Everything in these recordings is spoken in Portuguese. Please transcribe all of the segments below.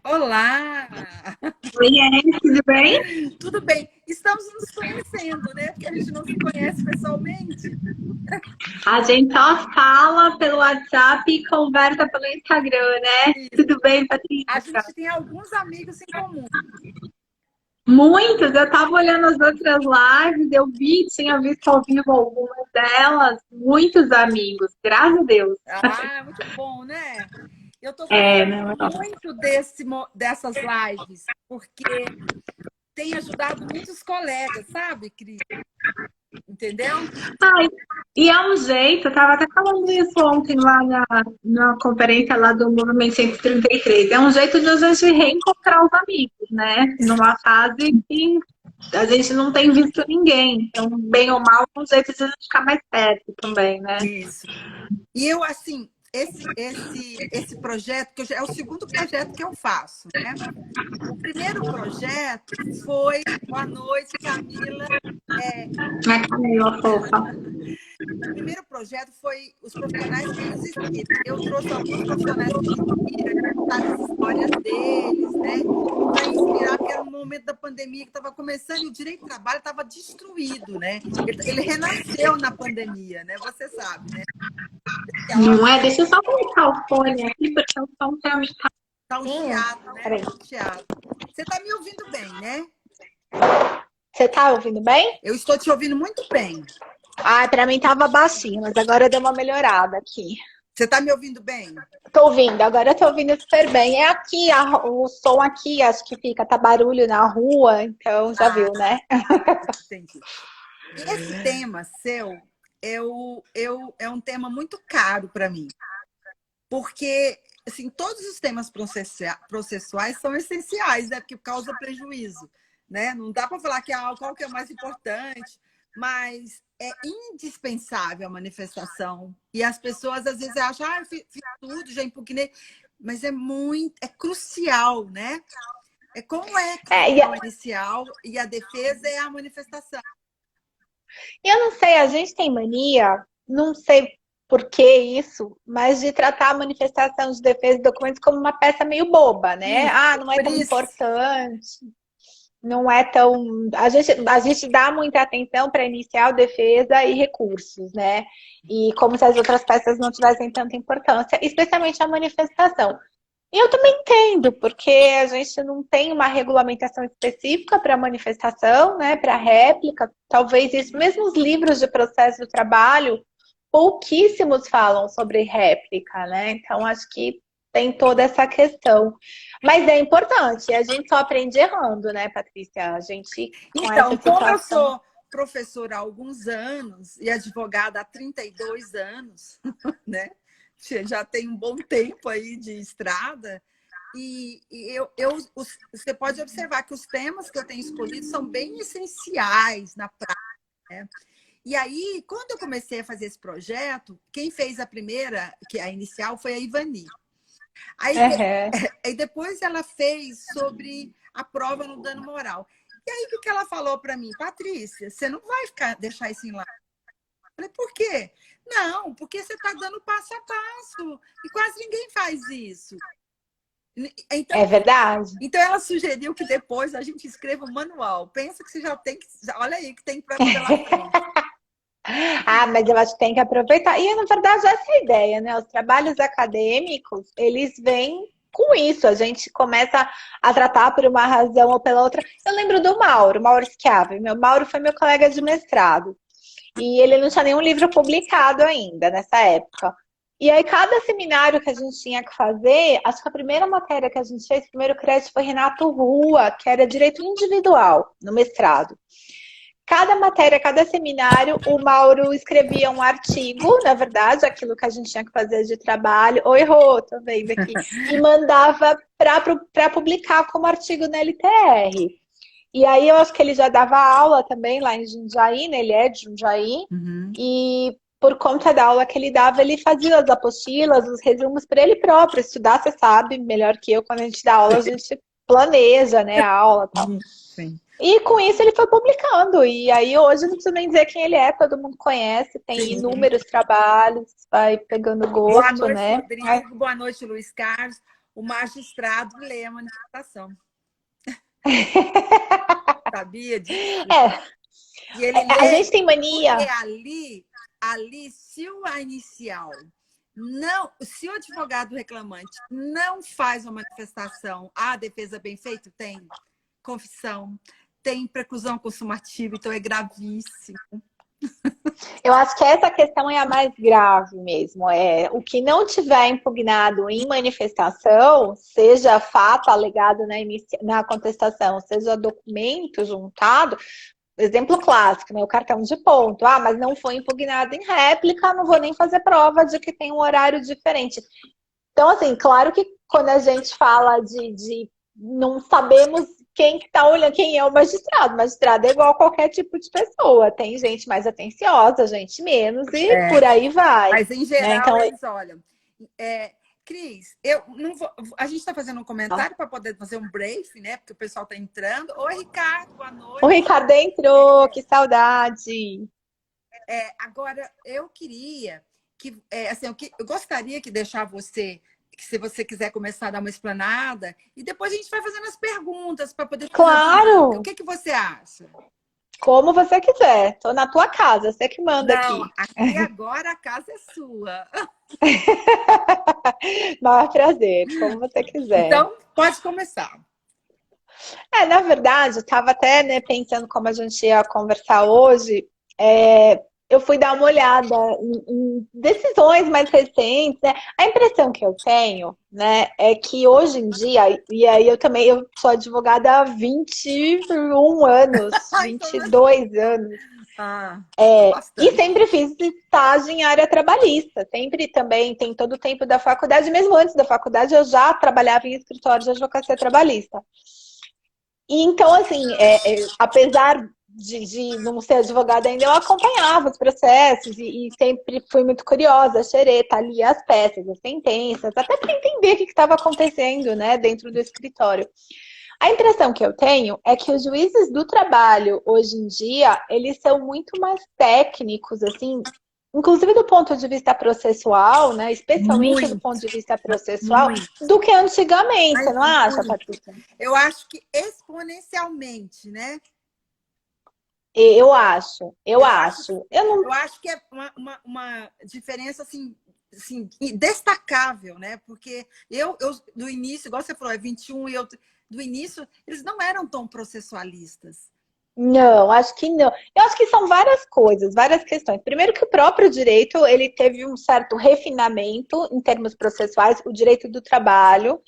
Olá! Oi, tudo bem? Tudo bem? Estamos nos conhecendo, né? Porque a gente não se conhece pessoalmente. A gente só fala pelo WhatsApp e conversa pelo Instagram, né? Isso. Tudo bem, A Patrícia? gente tem alguns amigos em comum. Muitas, eu tava olhando as outras lives, eu vi, tinha visto ao vivo algumas delas, muitos amigos, graças a Deus. Ah, muito bom, né? Eu estou É, gostando não, muito dessas lives, porque tem ajudado muitos colegas, sabe, Cris? Entendeu? Ai, e é um jeito, eu tava até falando isso ontem lá na conferência lá do Movimento 133, é um jeito de a gente reencontrar os amigos, né? Numa fase que a gente não tem visto ninguém. Então, bem ou mal, é um jeito de a gente ficar mais perto também, né? Isso. E eu, assim, esse projeto, que é o segundo projeto que eu faço, né? O primeiro projeto foi Boa noite, Camila. É, Né, Camila, fofa. o primeiro projeto foi os profissionais que nos inspiram. Eu trouxe alguns profissionais que me inspiram, contar as histórias deles, né? Para inspirar, porque era um momento da pandemia que estava começando e o direito do trabalho estava destruído, né? Ele renasceu na pandemia, né? Você sabe, né? Não é? Deixa eu só colocar o fone aqui, porque o som tá me Tá um Sim, chiado, né? peraí. Tá um chiado. Você está me ouvindo bem, né? Você tá ouvindo bem? Eu estou te ouvindo muito bem. Ah, pra mim tava baixinho, mas agora deu uma melhorada aqui. Você está me ouvindo bem? Tô ouvindo, agora eu tô ouvindo super bem. É aqui, o som aqui, acho que fica, tá barulho na rua, então já Ah, viu, né? entendi. Esse tema seu é um tema muito caro para mim, porque assim, todos os temas processuais são essenciais, né? Porque causa prejuízo, né? Não dá para falar que qual que é o mais importante, mas é indispensável a manifestação. E as pessoas às vezes acham, eu fiz tudo, já impugnei, mas é crucial, né? É como é É, e crucial inicial e a defesa é a manifestação. eu não sei, a gente tem mania, não sei por que isso, mas de tratar a manifestação de defesa de documentos como uma peça meio boba, né? Isso, Ah, não é por tão isso. importante, não é tão. A gente dá muita atenção para inicial, defesa e recursos, né? E como se as outras peças não tivessem tanta importância, especialmente a manifestação. E eu também entendo, porque a gente não tem uma regulamentação específica para manifestação, né, para réplica. Talvez isso, mesmo os livros de processo do trabalho, pouquíssimos falam sobre réplica, né? Então acho que tem toda essa questão. Mas é importante, a gente só aprende errando, né, Patrícia? A gente com essa Então, como eu situação. sou professora há alguns anos e advogada há 32 anos, né? Já tem um bom tempo aí de estrada. Você pode observar que os temas que eu tenho escolhido são bem essenciais na prática, né? E aí, quando eu comecei a fazer esse projeto, quem fez a primeira, que é a inicial, foi a Ivani. Aí, Uhum. aí depois ela fez sobre a prova no dano moral. E aí, o que ela falou para mim? Patrícia, você não vai deixar isso em lá. Eu falei, por quê? Não, porque você está dando passo a passo. E quase ninguém faz isso. Então, É verdade. então ela sugeriu que depois a gente escreva um manual. Pensa que você já tem que. Olha aí que tem pela frente. Ah, mas eu acho que tem que aproveitar. E, na verdade, essa é a ideia, né? Os trabalhos acadêmicos, eles vêm com isso. A gente começa a tratar por uma razão ou pela outra. Eu lembro do Mauro Schiavi. Meu Mauro foi meu colega de mestrado. E ele não tinha nenhum livro publicado ainda nessa época. E aí, cada seminário que a gente tinha que fazer, acho que a primeira matéria que a gente fez, o primeiro crédito foi Renato Rua, que era direito individual no mestrado. Cada matéria, cada seminário, o Mauro escrevia um artigo, na verdade, aquilo que a gente tinha que fazer de trabalho. Oi, Rô, tô vendo aqui. E mandava para publicar como artigo na LTR. E aí eu acho que ele já dava aula também lá em Jundiaí, né? Ele é de Jundiaí. Uhum. E por conta da aula que ele dava, ele fazia as apostilas, os resumos para ele próprio estudar. Você sabe melhor que eu, quando a gente dá aula, a gente planeja, né, a aula e tal. Sim. E com isso ele foi publicando. E aí hoje não preciso nem dizer quem ele é, todo mundo conhece, tem Sim. inúmeros trabalhos, vai pegando Boa gosto, noite, né? Rodrigo. Boa noite, Luiz Carlos. o magistrado lê a manifestação. Sabia disso? E ele A lê gente tem mania. porque ali, se a inicial não, se o advogado reclamante não faz uma manifestação, a defesa bem feita tem confissão, tem preclusão consumativa, então é gravíssimo. Eu acho que essa questão é a mais grave mesmo. O que não tiver impugnado em manifestação, seja fato alegado na contestação, seja documento juntado, exemplo clássico, né? O cartão de ponto. Ah, mas não foi impugnado em réplica, não vou nem fazer prova de que tem um horário diferente. Então, assim, claro que quando a gente fala de não sabemos quem que tá olhando, quem é o magistrado. O magistrado é igual a qualquer tipo de pessoa. Tem gente mais atenciosa, gente menos, e por aí vai. Mas, em geral, né? Então, eles olham. Cris, eu não vou, a gente está fazendo um comentário para poder fazer um briefing, né? Porque o pessoal está entrando. Oi, Ricardo, boa noite. O Ricardo entrou, que saudade. Agora, eu queria que, assim, eu gostaria que deixar você, que se você quiser começar a dar uma explanada, e depois a gente vai fazendo as perguntas para poder fazer. Claro! O que você acha? Como você quiser. Tô na tua casa, você que manda aqui agora a casa é sua. Maior prazer, como você quiser. Então, pode começar. Na verdade, eu estava até pensando como a gente ia conversar hoje. Eu fui dar uma olhada em decisões mais recentes, né? A impressão que eu tenho, né, é que hoje em dia, e aí eu sou advogada há 21 anos, 22 anos. E sempre fiz estágio em área trabalhista, sempre também tem todo o tempo da faculdade, mesmo antes da faculdade eu já trabalhava em escritório de advocacia trabalhista. E então, assim, apesar de não ser advogada ainda, eu acompanhava os processos e sempre fui muito curiosa, xereta, lia as peças, as sentenças, até para entender o que estava acontecendo, né, dentro do escritório. A impressão que eu tenho é que os juízes do trabalho, hoje em dia, eles são muito mais técnicos, assim, inclusive do ponto de vista processual, né, especialmente do ponto de vista processual, do que antigamente, você não acha, Patrícia? Eu acho que exponencialmente, né? Eu acho. Eu acho que é uma diferença assim, destacável, né? Porque eu do início, igual você falou, é 21 e eu do início, eles não eram tão processualistas. Não, acho que não. Eu acho que são várias coisas, várias questões. Primeiro que o próprio direito, ele teve um certo refinamento em termos processuais, o direito do trabalho,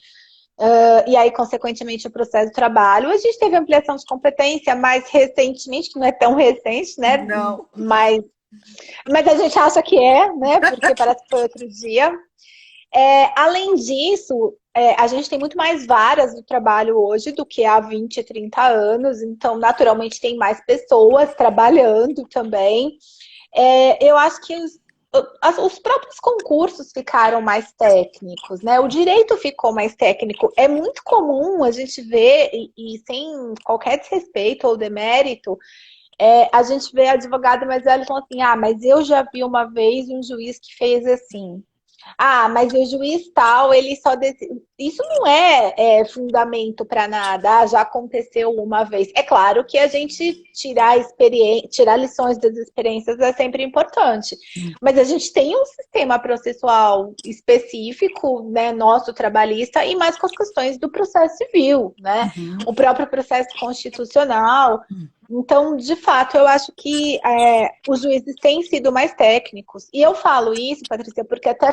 e aí, consequentemente, o processo do trabalho. A gente teve ampliação de competência mais recentemente, que não é tão recente, né? Não. Mas a gente acha que né? Porque parece que foi outro dia. Além disso, a gente tem muito mais varas do trabalho hoje do que há 20, 30 anos. Então, naturalmente, tem mais pessoas trabalhando também. Eu acho que os próprios concursos ficaram mais técnicos, né? O direito ficou mais técnico. É muito comum a gente ver, e sem qualquer desrespeito ou demérito, a gente vê advogado mais velho falando assim, mas eu já vi uma vez um juiz que fez assim. Mas o juiz tal, ele só decide. Isso não é fundamento para nada. Já aconteceu uma vez. É claro que a gente tirar lições das experiências é sempre importante. Mas a gente tem um sistema processual específico, né, nosso trabalhista, e mais com as questões do processo civil, né? O próprio processo constitucional. Então, de fato, eu acho que os juízes têm sido mais técnicos. E eu falo isso, Patrícia, porque até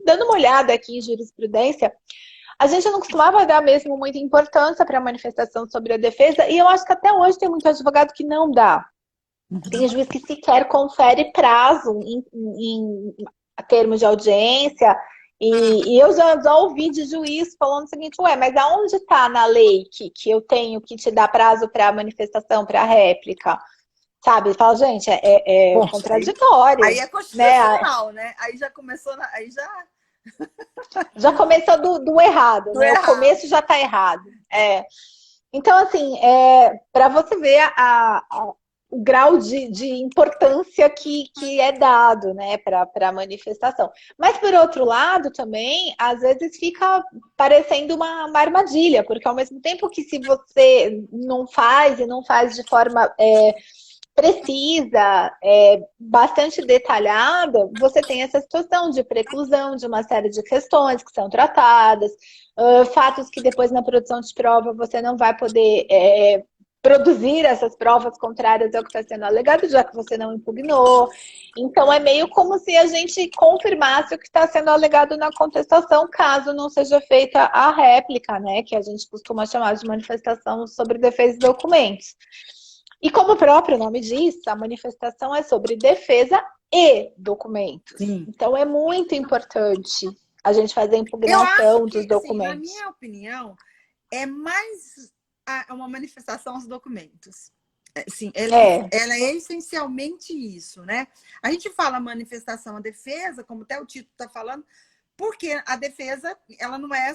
dando uma olhada aqui em jurisprudência, a gente não costumava dar mesmo muita importância para a manifestação sobre a defesa, e eu acho que até hoje tem muito advogado que não dá. Tem juiz que sequer confere prazo em termos de audiência. E eu já ouvi de juiz falando o seguinte, mas aonde está na lei que eu tenho que te dar prazo para manifestação, para réplica? Sabe? Fala, gente, contraditório. Aí é constitucional, né? Aí já começou, já começou do errado, né? O começo já está errado. Então, assim, para você ver o grau de importância que é dado, né, para a manifestação. Mas, por outro lado, também, às vezes fica parecendo uma armadilha, porque ao mesmo tempo que se você não faz e não faz de forma precisa, bastante detalhada, você tem essa situação de preclusão de uma série de questões que são tratadas, fatos que depois na produção de prova você não vai poder produzir essas provas contrárias ao que está sendo alegado, já que você não impugnou. Então, é meio como se a gente confirmasse o que está sendo alegado na contestação, caso não seja feita a réplica, né, que a gente costuma chamar de manifestação sobre defesa de documentos. E como o próprio nome diz, a manifestação é sobre defesa e documentos. Sim. Então, é muito importante a gente fazer a Eu impugnação acho que, dos documentos. assim, na minha opinião, é mais uma manifestação aos documentos. Sim, ela é essencialmente isso, né? A gente fala manifestação à defesa, como até o título está falando, porque a defesa, ela não é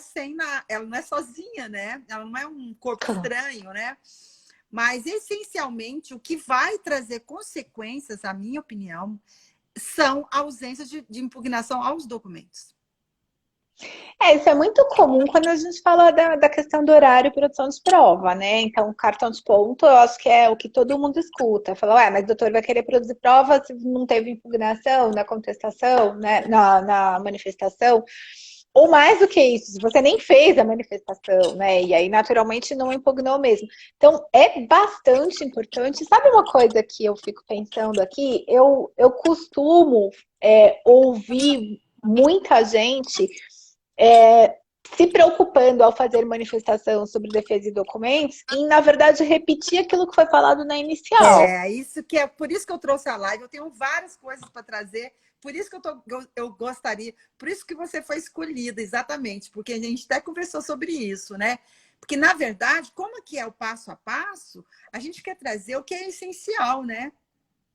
ela não é sozinha, né? Ela não é um corpo estranho, né? Mas, essencialmente, o que vai trazer consequências, na minha opinião, são a ausência de impugnação aos documentos. Isso é muito comum quando a gente fala da questão do horário e produção de prova, né? Então, o cartão de ponto, eu acho que é o que todo mundo escuta. Fala, mas o doutor vai querer produzir prova se não teve impugnação na contestação, né? Na manifestação. Ou mais do que isso, se você nem fez a manifestação, né? E aí, naturalmente, não impugnou mesmo. Então, é bastante importante. Sabe uma coisa que eu fico pensando aqui? Eu costumo ouvir muita gente se preocupando ao fazer manifestação sobre defesa de documentos em, na verdade, repetir aquilo que foi falado na inicial. Por isso que eu trouxe a live. Eu tenho várias coisas para trazer. Por isso que eu gostaria, por isso que você foi escolhida, exatamente, porque a gente até conversou sobre isso, né? Porque, na verdade, como que é o passo a passo, a gente quer trazer o que é essencial, né?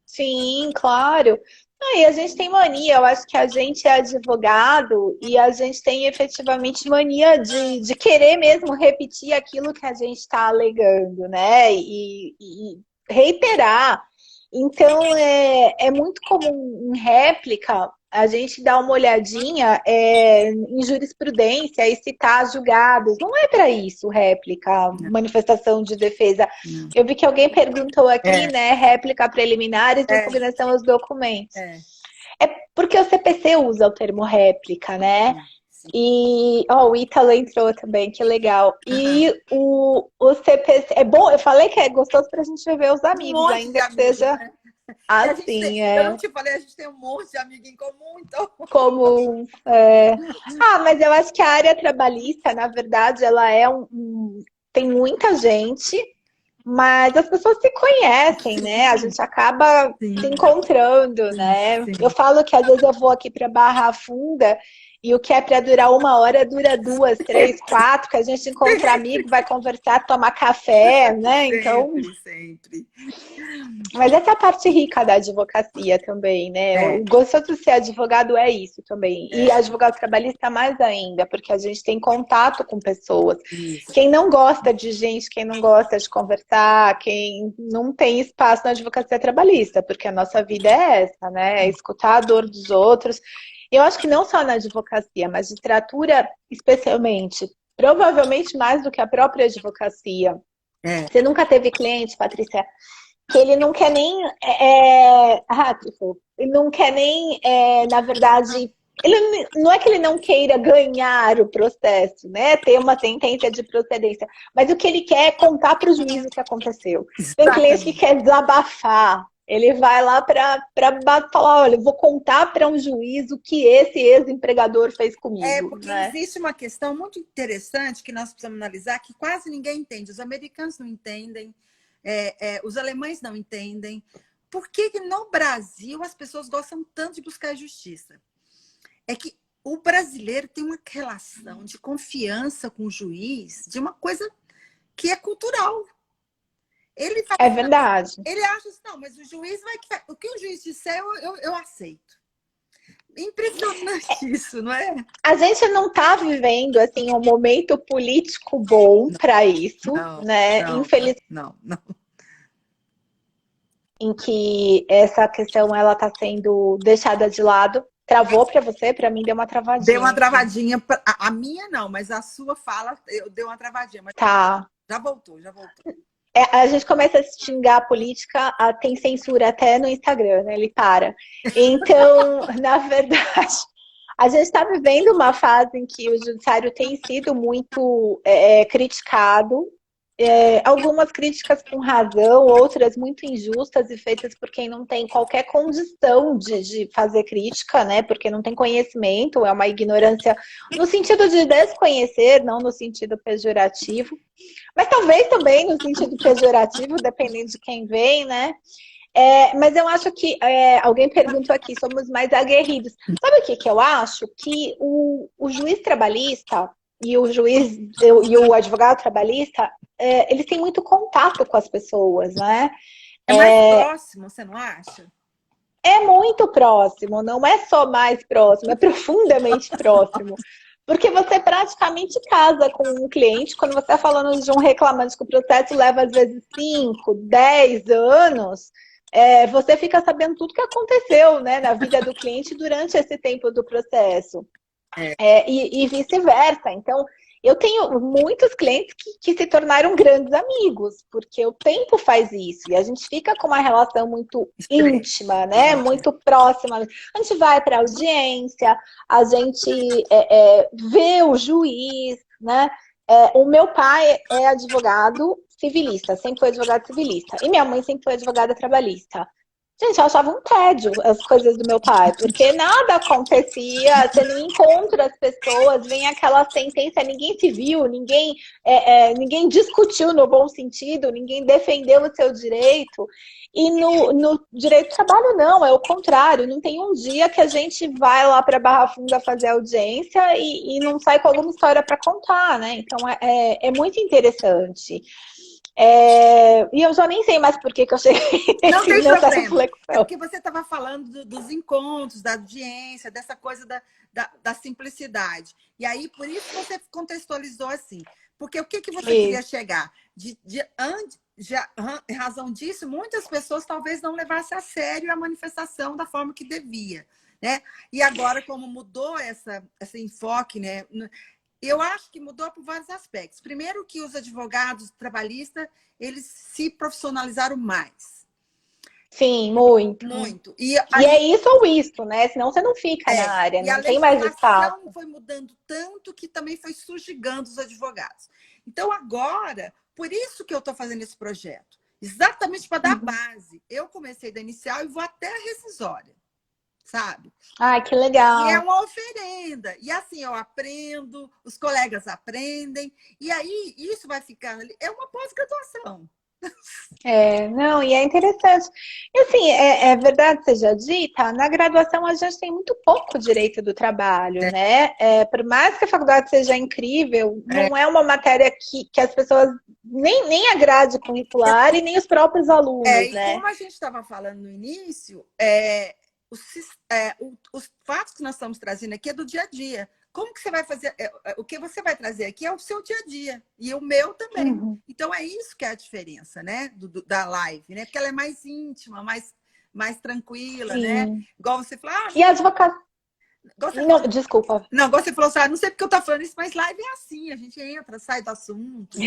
Sim, claro. E a gente tem mania, eu acho que a gente é advogado e a gente tem efetivamente mania de querer mesmo repetir aquilo que a gente está alegando, né? E reiterar. Então, é muito comum em réplica a gente dar uma olhadinha em jurisprudência e citar julgados. Não é para isso réplica, manifestação de defesa. Não. Eu vi que alguém perguntou aqui, né? Réplica preliminares de impugnação aos documentos. É porque o CPC usa o termo réplica, né? Sim. E o Ítalo entrou também, que legal. E o CPC é bom, eu falei que é gostoso pra gente ver os amigos, ainda que seja né? assim. Eu não te falei, a gente tem um monte de amigo em comum, então. Comum. Mas eu acho que a área trabalhista, na verdade, ela tem muita gente, mas as pessoas se conhecem, né? A gente acaba se encontrando, né? Sim. Eu falo que às vezes eu vou aqui para Barra Funda e o que é para durar 1 hora dura 2, 3, 4, que a gente encontra amigo, vai conversar, tomar café, né? Então, sempre. Mas essa é a parte rica da advocacia também, né? O gostoso de ser advogado é isso também. E advogado trabalhista mais ainda, porque a gente tem contato com pessoas. Isso. Quem não gosta de gente, quem não gosta de conversar, quem não tem espaço na advocacia trabalhista, porque a nossa vida é essa, né? É escutar a dor dos outros. E eu acho que não só na advocacia, mas literatura especialmente, provavelmente mais do que a própria advocacia. Você nunca teve cliente, Patrícia, que ele não quer nem ele não quer nem, na verdade, ele não é que ele não queira ganhar o processo, né? Ter uma sentença de procedência, mas o que ele quer é contar para o juiz o que aconteceu. Tem cliente que quer desabafar. Ele vai lá para falar, olha, eu vou contar para um juiz o que esse ex-empregador fez comigo. Porque né? existe uma questão muito interessante que nós precisamos analisar, que quase ninguém entende. Os americanos não entendem, os alemães não entendem. Por que no Brasil as pessoas gostam tanto de buscar justiça? É que o brasileiro tem uma relação de confiança com o juiz, de uma coisa que é cultural. Ele é verdade. Ele acha assim, não, mas o juiz o que o juiz disser, eu aceito. Impressionante isso, não é? A gente não está vivendo assim um momento político bom para isso, né? Infelizmente. Não. em que essa questão ela está sendo deixada de lado. Travou para você? Para mim deu uma Deu uma travadinha aqui. travadinha. A minha não, mas a sua fala, eu dei uma travadinha. Mas Tá. já voltou, já voltou. A gente começa a xingar a política, tem censura até no Instagram, né? Ele para. Então, na verdade, a gente está vivendo uma fase em que o judiciário tem sido muito criticado. Algumas críticas com razão, outras muito injustas e feitas por quem não tem qualquer condição de fazer crítica, né? Porque não tem conhecimento, é uma ignorância no sentido de desconhecer, não no sentido pejorativo. Mas talvez também no sentido pejorativo, dependendo de quem vem, né? Mas eu acho que alguém perguntou aqui, somos mais aguerridos. Sabe o que eu acho? Que o juiz trabalhista e o advogado trabalhista, eles têm muito contato com as pessoas, né? É mais próximo, você não acha? É muito próximo, não é só mais próximo, é profundamente próximo. Porque você praticamente casa com um cliente, quando você está falando de um reclamante que o processo leva às vezes 5, 10 anos, você fica sabendo tudo que aconteceu, né, na vida do cliente durante esse tempo do processo. E vice-versa. Então, eu tenho muitos clientes que se tornaram grandes amigos, porque o tempo faz isso, e a gente fica com uma relação muito íntima, né? Muito próxima. A gente vai para a audiência, a gente vê o juiz, né? O meu pai é advogado civilista, sempre foi advogado civilista, e minha mãe sempre foi advogada trabalhista. Gente, eu achava um tédio as coisas do meu pai, porque nada acontecia, você não encontra as pessoas, vem aquela sentença, ninguém se viu, ninguém discutiu no bom sentido, ninguém defendeu o seu direito. E no direito do trabalho, não, é o contrário. Não tem um dia que a gente vai lá para Barra Funda fazer audiência e não sai com alguma história para contar, né? Então, é muito interessante. E eu já nem sei mais por que eu cheguei não tem nessa problema. reflexão. É porque você estava falando dos encontros, da audiência, dessa coisa da simplicidade. E aí, por isso você contextualizou assim. Porque o que você queria chegar? Em razão disso, muitas pessoas talvez não levassem a sério a manifestação da forma que devia. Né? E agora, como mudou esse enfoque, né? Eu acho que mudou por vários aspectos. Primeiro que os advogados trabalhistas, eles se profissionalizaram mais. Sim, muito. Muito. E é isso ou isso, né? Senão você não fica na área, não tem mais espaço. A legislação foi mudando tanto que também foi sujigando os advogados. Então, agora, por isso que eu estou fazendo esse projeto. Exatamente para dar base. Eu comecei da inicial e vou até a rescisória. Sabe? Ai, que legal. E é uma oferenda. E assim, eu aprendo, os colegas aprendem, e aí isso vai ficar... É uma pós-graduação. Não, e é interessante. E assim, é verdade seja dita, na graduação a gente tem muito pouco direito do trabalho, né? Por mais que a faculdade seja incrível, não é uma matéria que as pessoas nem a grade curricular e nem os próprios alunos, né? E como a gente estava falando no início, os fatos que nós estamos trazendo aqui é do dia a dia. Como que você vai fazer? O que você vai trazer aqui é o seu dia a dia. E o meu também. Uhum. Então, é isso que é a diferença, né? Da live, né? Porque ela é mais íntima, mais tranquila, sim, né? Igual você falou... E a advocacia... Não, desculpa. Não, igual você falou, não sei porque eu tô falando isso, mas live é assim. A gente entra, sai do assunto.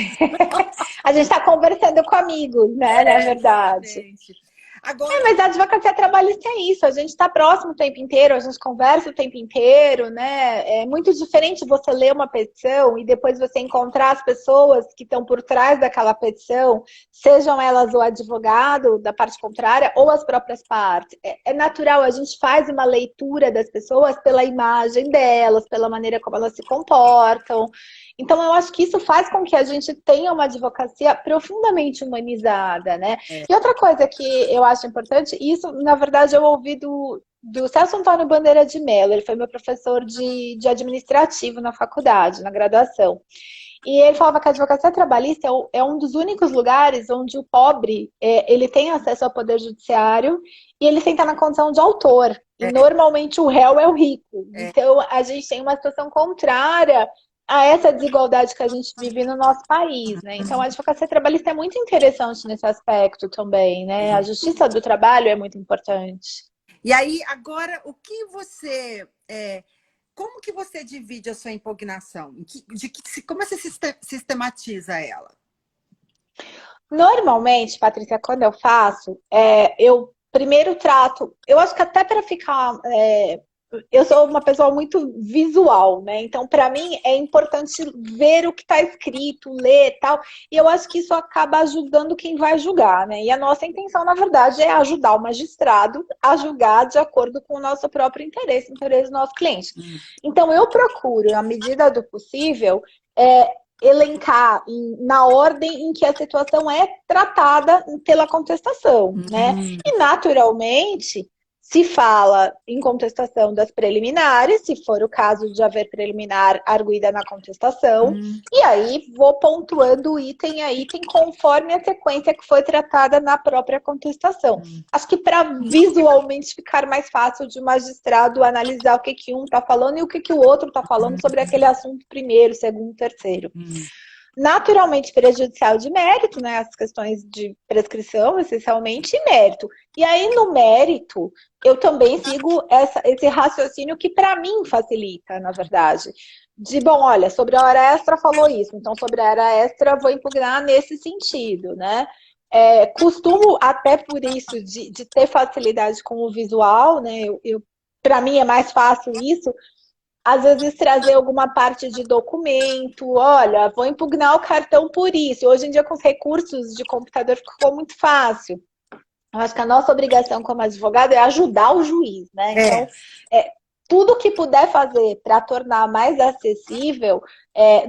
A gente está conversando com amigos, né? Na verdade. Exatamente. Agora... mas a advocacia trabalhista é isso, a gente está próximo o tempo inteiro, a gente conversa o tempo inteiro, né? É muito diferente você ler uma petição e depois você encontrar as pessoas que estão por trás daquela petição, sejam elas o advogado da parte contrária ou as próprias partes. É natural, a gente faz uma leitura das pessoas pela imagem delas, pela maneira como elas se comportam. Então, eu acho que isso faz com que a gente tenha uma advocacia profundamente humanizada, né? E outra coisa que eu acho importante, isso, na verdade, eu ouvi do Celso Antônio Bandeira de Mello, ele foi meu professor de administrativo na faculdade, na graduação. E ele falava que a advocacia trabalhista é um dos únicos lugares onde o pobre ele tem acesso ao poder judiciário e ele senta na condição de autor. E normalmente o réu é o rico. Então, a gente tem uma situação contrária a essa desigualdade que a gente vive no nosso país, né? Então, a advocacia trabalhista é muito interessante nesse aspecto também, né? A justiça do trabalho é muito importante. E aí, agora, como que você divide a sua impugnação? Como você sistematiza ela? Normalmente, Patrícia, quando eu faço, eu primeiro trato, eu acho que até para ficar eu sou uma pessoa muito visual, né? Então, para mim, é importante ver o que está escrito, ler e tal. E eu acho que isso acaba ajudando quem vai julgar, né? E a nossa intenção, na verdade, é ajudar o magistrado a julgar de acordo com o nosso próprio interesse, o interesse do nosso cliente. Então, eu procuro, à medida do possível, elencar na ordem em que a situação é tratada pela contestação, né? E, naturalmente, se fala em contestação das preliminares, se for o caso de haver preliminar arguída na contestação, e aí vou pontuando item a item conforme a sequência que foi tratada na própria contestação. Acho que para visualmente ficar mais fácil de o magistrado analisar o que um está falando e o que o outro está falando sobre aquele assunto primeiro, segundo, terceiro. Naturalmente prejudicial de mérito, né? As questões de prescrição, essencialmente, e mérito. E aí, no mérito, eu também sigo esse raciocínio que, para mim, facilita, na verdade. De, bom, olha, sobre a hora extra falou isso, então sobre a hora extra vou impugnar nesse sentido, né? Costumo, até por isso, de ter facilidade com o visual, né? Para mim é mais fácil isso, às vezes trazer alguma parte de documento, olha, vou impugnar o cartão por isso. Hoje em dia, com os recursos de computador, ficou muito fácil. Eu acho que a nossa obrigação como advogado é ajudar o juiz, né? Então, tudo que puder fazer para tornar mais acessível,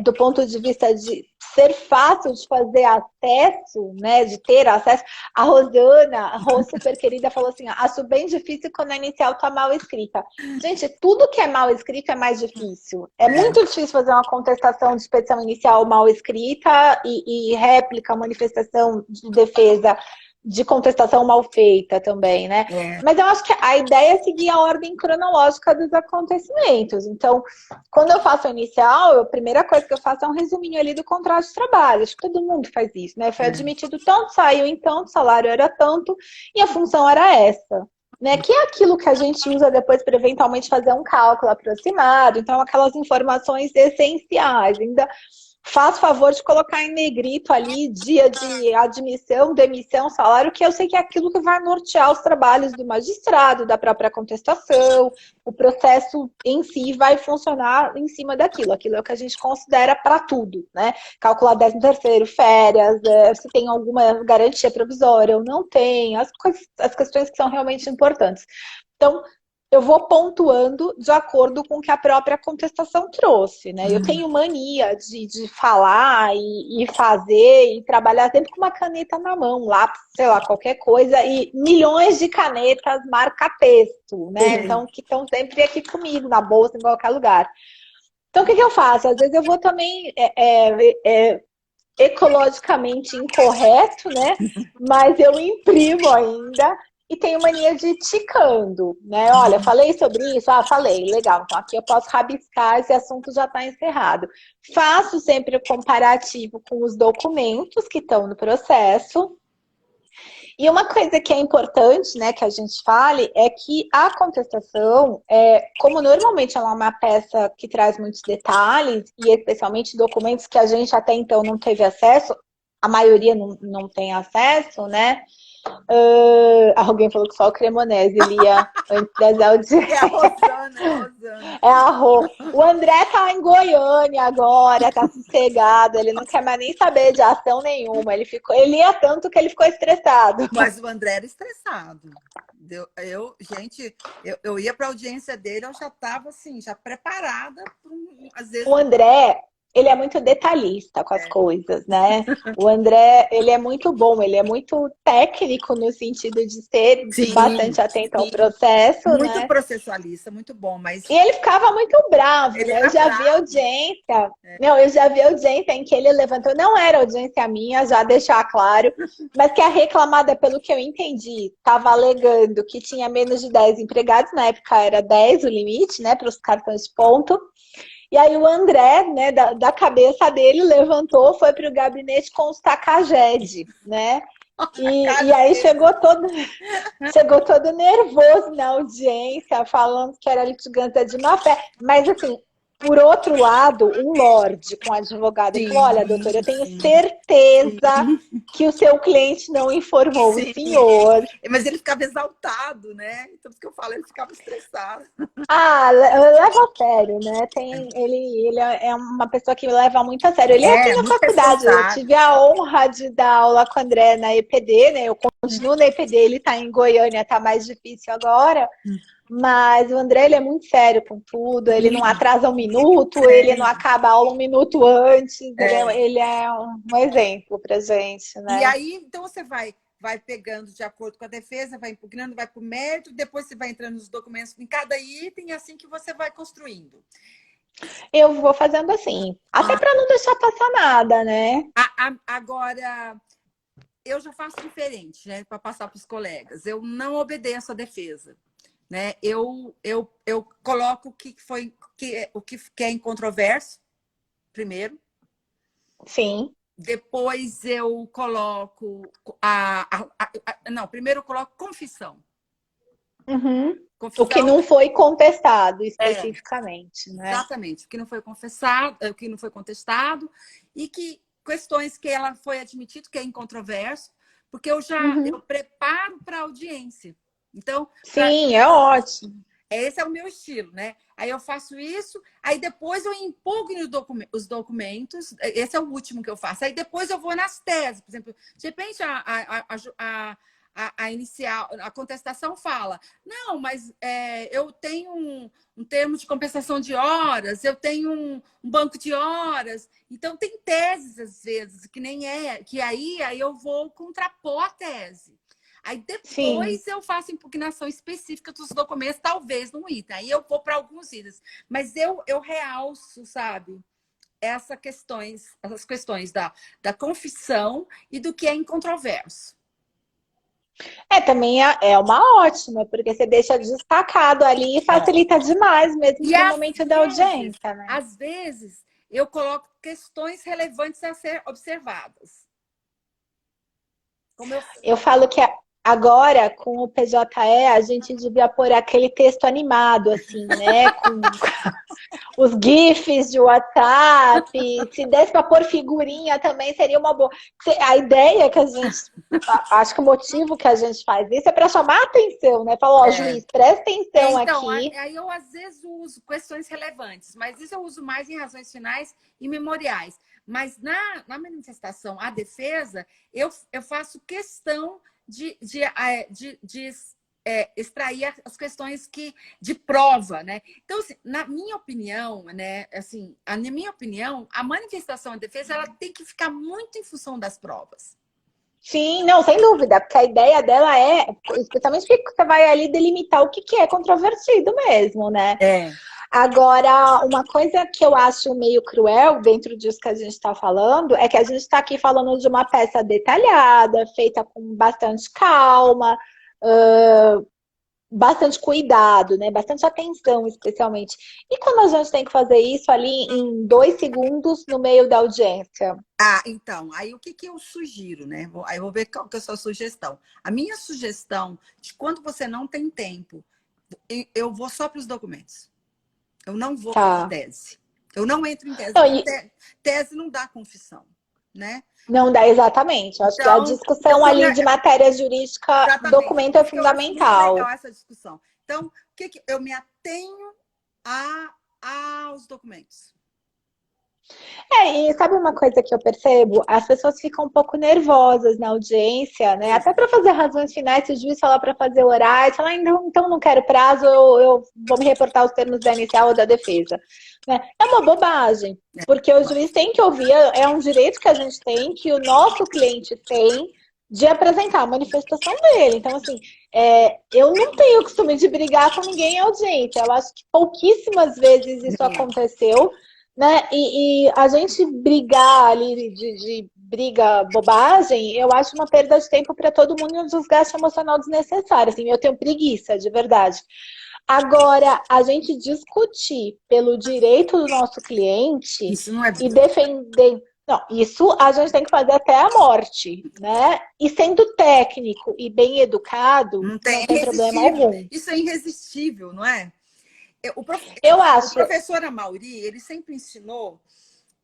do ponto de vista de ser fácil de fazer acesso, né, de ter acesso. A Rosana, a Rô super querida, falou assim, acho bem difícil quando a inicial está mal escrita. Gente, tudo que é mal escrito é mais difícil. É muito difícil fazer uma contestação de petição inicial mal escrita e réplica, manifestação de defesa de contestação mal feita também, né? Mas eu acho que a ideia é seguir a ordem cronológica dos acontecimentos. Então, quando eu faço a inicial, a primeira coisa que eu faço é um resuminho ali do contrato de trabalho. Acho que todo mundo faz isso, né? Foi admitido tanto, saiu em tanto, o salário era tanto e a função era essa. Né, que é aquilo que a gente usa depois para eventualmente fazer um cálculo aproximado. Então, aquelas informações essenciais. Ainda faz favor de colocar em negrito ali dia de admissão, demissão, salário, que eu sei que é aquilo que vai nortear os trabalhos do magistrado, da própria contestação, o processo em si vai funcionar em cima daquilo. Aquilo é o que a gente considera para tudo, né? Calcular 13º, férias, se tem alguma garantia provisória ou não tem, as questões que são realmente importantes. Então, eu vou pontuando de acordo com o que a própria contestação trouxe, né? Eu tenho mania de falar e fazer e trabalhar sempre com uma caneta na mão, lápis, sei lá, qualquer coisa, e milhões de canetas marca-texto, né? Então, que estão sempre aqui comigo, na bolsa, em qualquer lugar. Então, o que eu faço? Às vezes eu vou também ecologicamente incorreto, né? Mas eu imprimo ainda. E tenho mania de ticando, né? Olha, falei sobre isso? Ah, falei, legal. Então aqui eu posso rabiscar, esse assunto já está encerrado. Faço sempre o comparativo com os documentos que estão no processo. E uma coisa que é importante, né, que a gente fale, é que a contestação, como normalmente ela é uma peça que traz muitos detalhes, e especialmente documentos que a gente até então não teve acesso, a maioria não tem acesso, né? Alguém falou que só o Cremonese lia antes das audiências. É a Rosana. É a Rô. O André tá em Goiânia agora, tá sossegado, ele não quer mais nem saber de ação nenhuma. Ele lia tanto que ele ficou estressado. Mas o André era estressado. Gente, eu ia para a audiência dele, eu já estava assim, já preparada. Às vezes... O André, ele é muito detalhista com as coisas, né? O André, ele é muito bom, ele é muito técnico no sentido de ser bastante atento ao processo, muito né? processualista, muito bom, mas... E ele ficava muito bravo, né? Eu já vi audiência. Não, eu já vi audiência em que ele levantou, não era audiência minha, já deixar claro, mas que a reclamada, pelo que eu entendi, estava alegando que tinha menos de 10 empregados, na época era 10 o limite, né, para os cartões de ponto. E aí o André, né, da cabeça dele, levantou, foi para o gabinete consultar com a GED, né? E aí chegou todo nervoso na audiência, falando que era litigância de má fé. Mas, assim, por outro lado, o Lorde com o advogado falou: olha, doutor, eu tenho sim, certeza sim, que o seu cliente não informou o sim. senhor. Mas ele ficava exaltado, né? Então, por isso que eu falo, ele ficava estressado. Ah, leva a sério, né? Ele é uma pessoa que leva muito a sério. Ele é aqui É, na muito faculdade. Eu responsável. tive a honra de dar aula com o André na EPD, né? Eu continuo na EPD, ele está em Goiânia, está mais difícil agora. Mas o André, ele é muito sério com tudo. Ele não atrasa um minuto, ele não acaba a aula um minuto antes. Ele é um exemplo pra gente, E né? aí, então, você vai pegando de acordo com a defesa, vai impugnando, vai para o mérito, depois você vai entrando nos documentos em cada item, e assim que você vai construindo. Eu vou fazendo assim, até para não deixar passar nada, né? Agora, eu já faço diferente, né, para passar para os colegas. Eu não obedeço à defesa, né? Eu coloco o que é incontroverso primeiro. Sim. Depois eu coloco não, primeiro eu coloco confissão. Uhum. O que Confissão não foi contestado é especificamente, né? exatamente o que não foi confessado, o que não foi contestado e que questões que ela foi admitido que é incontroverso, porque eu Uhum. preparo para a audiência. Então, Sim, é ótimo. esse é o meu estilo, né? Aí eu faço isso, aí depois eu impugno os documentos, esse é o último que eu faço. Aí depois eu vou nas teses, por exemplo, de repente a inicial, a contestação fala, não, mas eu tenho um termo de compensação de horas, eu tenho um banco de horas, então tem teses às vezes que nem que aí eu vou contrapor a tese. Aí Sim. depois eu faço impugnação específica dos documentos, talvez num item. Aí eu vou para alguns itens. Mas eu realço, sabe, essas questões da confissão e do que é incontroverso. Também é uma ótima, porque você deixa destacado ali e É. facilita demais, mesmo E no momento da audiência, né? às vezes, eu coloco questões relevantes a ser observadas. Como eu... Eu falo que agora, com o PJE, a gente devia pôr aquele texto animado, assim, né? Com os GIFs de WhatsApp. Se desse para pôr figurinha também seria uma boa. A ideia que a gente. Acho que o motivo que a gente faz isso é para chamar a atenção, né? Falar, ó, juiz, presta atenção então, aqui. aí eu às vezes uso questões relevantes, mas isso eu uso mais em razões finais e memoriais. Mas na manifestação à defesa, eu faço questão de extrair as questões de prova, né? Então, assim, na minha opinião, né, assim, minha opinião, a manifestação à defesa ela tem que ficar muito em função das provas. Sim, não, sem dúvida, porque a ideia dela é, especialmente porque você vai ali delimitar o que é controvertido mesmo, né? É. Agora, uma coisa que eu acho meio cruel dentro disso que a gente está falando é que a gente está aqui falando de uma peça detalhada, feita com bastante calma, bastante cuidado, né? Bastante atenção, especialmente. E quando a gente tem que fazer isso ali em 2 segundos no meio da audiência? Então, aí o que eu sugiro, né? Aí eu vou ver qual que é a sua sugestão. A minha sugestão de quando você não tem tempo, eu vou só para os documentos. Eu não vou para a Tá. tese. Eu não entro em tese, Não, porque tese não dá confissão, né? não dá exatamente. Eu acho que a Então discussão ali de matéria jurídica, exatamente, documento por é isso que eu acho muito legal fundamental. essa discussão. Então, o que eu me atenho aos documentos? E sabe uma coisa que eu percebo? As pessoas ficam um pouco nervosas na audiência, né? Até para fazer razões finais, se o juiz falar para fazer orais, falar, então não quero prazo, eu vou me reportar os termos da inicial ou da defesa. Né? É uma bobagem, porque o juiz tem que ouvir, é um direito que a gente tem, que o nosso cliente tem, de apresentar a manifestação dele. Então, assim, eu não tenho o costume de brigar com ninguém em audiência. Eu acho que pouquíssimas vezes isso aconteceu, né? E a gente brigar ali de briga bobagem, eu acho uma perda de tempo para todo mundo e um desgaste emocional desnecessário. Assim, eu tenho preguiça, de verdade. Agora, a gente discutir pelo direito do nosso cliente Isso não é e bom. defender. Não, isso a gente tem que fazer até a morte, né? E sendo técnico e bem educado, Não não tem, é tem problema irresistível. algum. Isso é irresistível, não é? Eu O acho. professor Amaury, ele sempre ensinou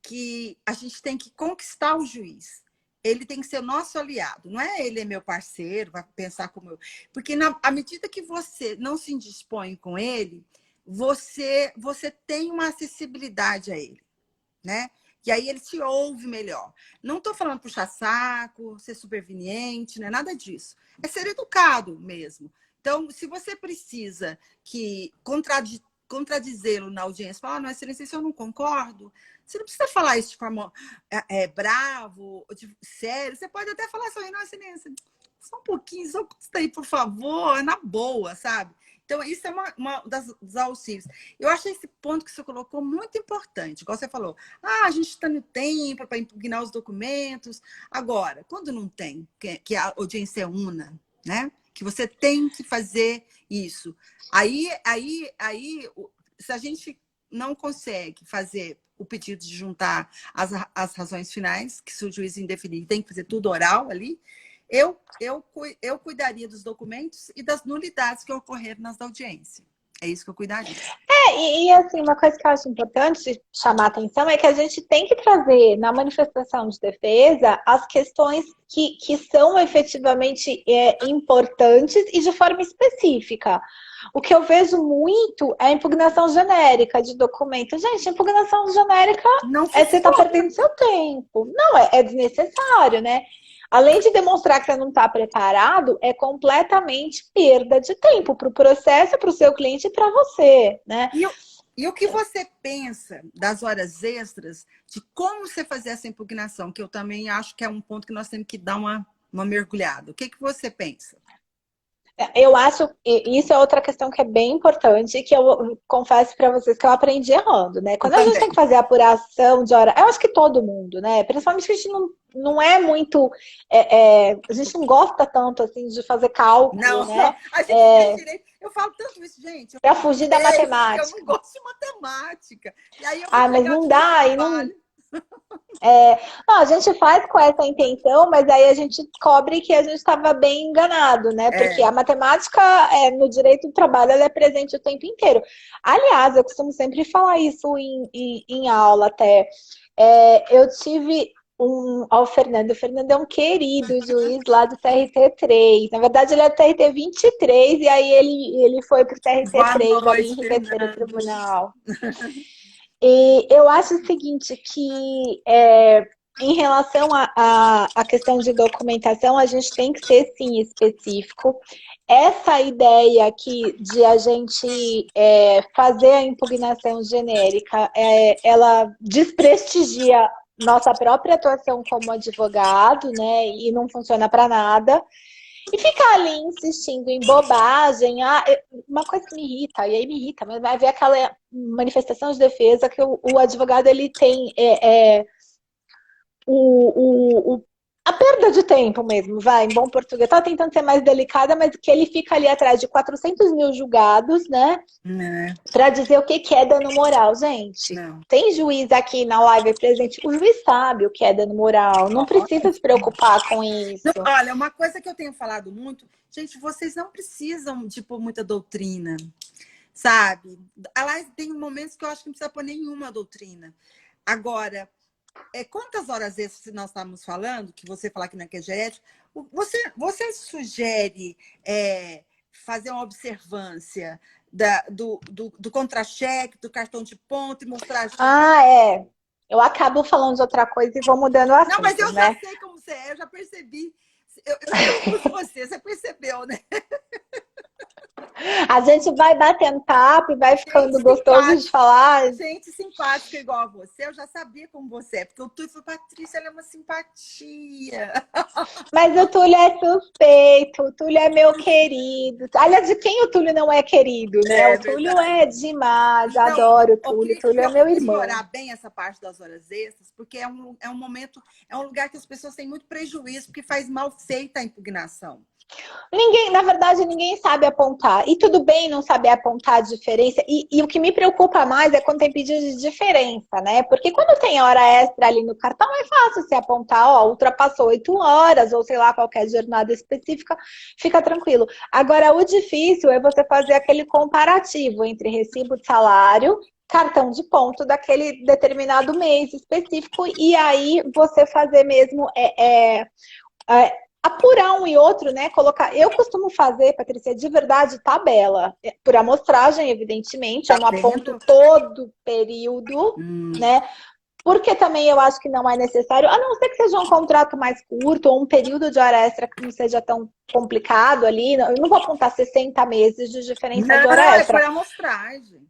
que a gente tem que conquistar o juiz. Ele tem que ser o nosso aliado. Não é ele é meu parceiro, vai pensar como eu. Porque à medida que você não se indispõe com ele, você tem uma acessibilidade a ele, né? E aí ele te ouve melhor. Não estou falando puxar saco, ser superveniente, não é nada disso. É ser educado mesmo. Então, se você precisa que contradizê-lo na audiência, falar, não, excelência, isso eu não concordo, você não precisa falar isso de forma bravo, sério. Você pode até falar assim, não, excelência, só um pouquinho, só custa aí, por favor, na boa, sabe? Então, isso é uma dos auxílios. Eu achei esse ponto que você colocou muito importante. Igual você falou, a gente está no tempo para impugnar os documentos. Agora, quando não tem, que a audiência é una, né? Que você tem que fazer isso. Aí, se a gente não consegue fazer o pedido de juntar as razões finais, que se o juiz indefinir tem que fazer tudo oral ali, eu cuidaria dos documentos e das nulidades que ocorreram nas audiências. É isso que eu cuidaria. Assim, uma coisa que eu acho importante chamar a atenção é que a gente tem que trazer na manifestação de defesa as questões que são efetivamente importantes e de forma específica. O que eu vejo muito é a impugnação genérica de documento. Gente, impugnação genérica não você está perdendo seu tempo. Não, é desnecessário, né? Além de demonstrar que você não está preparado, é completamente perda de tempo para o processo, para o seu cliente e para você, né? E o que você pensa das horas extras, de como você fazer essa impugnação, que eu também acho que é um ponto que nós temos que dar uma mergulhada. O que você pensa? Eu acho, isso é outra questão que é bem importante, que eu confesso para vocês que eu aprendi errando, né? Quando a gente tem que fazer apuração de hora, eu acho que todo mundo, né? Principalmente que a gente não é muito, a gente não gosta tanto assim de fazer cálculo, não, né? A gente tem direito. Eu falo tanto isso, gente. Para fugir da matemática. Eu não gosto de matemática. E aí eu mas não dá, e não. Não, a gente faz com essa intenção, mas aí a gente descobre que a gente estava bem enganado, né? Porque a matemática no direito do trabalho ela é presente o tempo inteiro. Aliás, eu costumo sempre falar isso em aula até. Eu tive ao Fernando. O Fernando é um querido juiz lá do TRT3. Na verdade, ele é do TRT 23 e aí ele foi para o TRT3 ali em Ribeirão Tribunal. E eu acho o seguinte, que em relação à questão de documentação, a gente tem que ser, sim, específico. Essa ideia aqui de a gente fazer a impugnação genérica, ela desprestigia nossa própria atuação como advogado, né? E não funciona para nada. E ficar ali insistindo em bobagem, uma coisa que me irrita, e aí me irrita, mas vai ver aquela manifestação de defesa que o advogado ele tem a perda de tempo mesmo, vai, em bom português. Tá tentando ser mais delicada, mas que ele fica ali atrás de 400 mil julgados, né? Para dizer o que é dano moral, gente. Não. Tem juiz aqui na live presente, o juiz sabe o que é dano moral, não precisa se preocupar com isso. Olha, uma coisa que eu tenho falado muito, gente, vocês não precisam de pôr muita doutrina, sabe? Aliás, tem momentos que eu acho que não precisa pôr nenhuma doutrina. Agora, quantas horas extras nós estávamos falando, que você fala que não é QGF, você sugere fazer uma observância do contra-cheque, do cartão de ponto e mostrar... Eu acabo falando de outra coisa e vou mudando o assunto, não, mas eu né? já sei como você é, eu já percebi. Eu uso você percebeu, né? A gente vai batendo papo e vai ficando gostoso de falar. Gente simpática igual a você, eu já sabia como você é, porque o Túlio falou, Patrícia, ela é uma simpatia. Mas o Túlio é suspeito, o Túlio é meu querido. Aliás, de quem o Túlio não é querido, né? O Túlio é demais, então, adoro o Túlio. O Túlio é meu irmão. Explorar bem essa parte das horas extras, porque é um momento, é um lugar que as pessoas têm muito prejuízo, porque faz mal feita a impugnação. Na verdade, ninguém sabe apontar. E tudo bem não saber apontar a diferença. E o que me preocupa mais é quando tem pedido de diferença, né? Porque quando tem hora extra ali no cartão, é fácil você apontar, ó, ultrapassou 8 horas, ou sei lá, qualquer jornada específica, fica tranquilo. Agora, o difícil é você fazer aquele comparativo entre recibo de salário, cartão de ponto daquele determinado mês específico, e aí você fazer mesmo apurar um e outro, né? Colocar. Eu costumo fazer, Patrícia, de verdade, tabela. Por amostragem, evidentemente, eu Tá não aponto vendo? todo período, né? Porque também eu acho que não é necessário, a não ser que seja um contrato mais curto ou um período de hora extra que não seja tão complicado ali. Eu não vou apontar 60 meses de diferença de hora Não, é extra. por amostragem.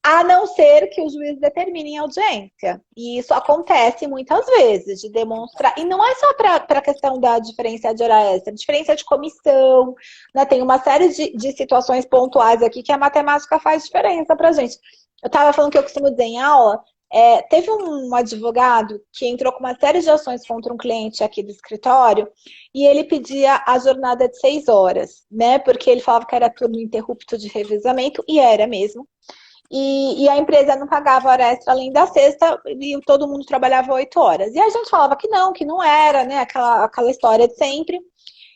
A não ser que o juiz determine em audiência. E isso acontece muitas vezes, de demonstrar. E não é só para a questão da diferença de hora extra, diferença de comissão, né? Tem uma série de situações pontuais aqui que a matemática faz diferença para a gente. Eu estava falando que eu costumo dizer em aula, teve um advogado que entrou com uma série de ações contra um cliente aqui do escritório e ele pedia a jornada de 6 horas, né? Porque ele falava que era turno interrupto de revezamento, e era mesmo. E a empresa não pagava hora extra além da sexta e todo mundo trabalhava 8 horas. E a gente falava que não era, né? Aquela história de sempre.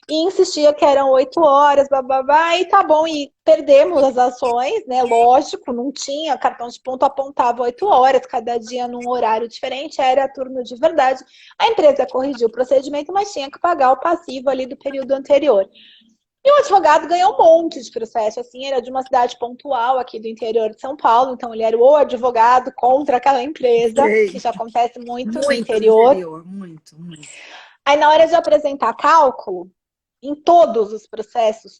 E insistia que eram 8 horas, bababá, e tá bom. E perdemos as ações, né? Lógico, não tinha cartão de ponto, apontava 8 horas, cada dia num horário diferente, era turno de verdade. A empresa corrigiu o procedimento, mas tinha que pagar o passivo ali do período anterior. E o advogado ganhou um monte de processo, assim, era de uma cidade pontual aqui do interior de São Paulo, então ele era o advogado contra aquela empresa, que Sei. já acontece muito no Muito no interior. interior, muito, muito. Aí na hora de apresentar cálculo, em todos os processos,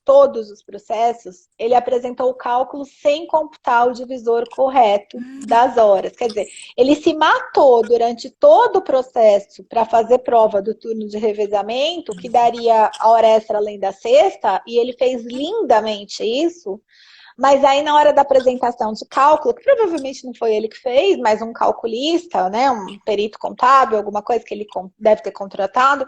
ele apresentou o cálculo sem computar o divisor correto das horas. Quer dizer, ele se matou durante todo o processo para fazer prova do turno de revezamento, que daria a hora extra além da sexta, e ele fez lindamente isso. Mas aí, na hora da apresentação de cálculo, que provavelmente não foi ele que fez, mas um calculista, né, um perito contábil, alguma coisa que ele deve ter contratado,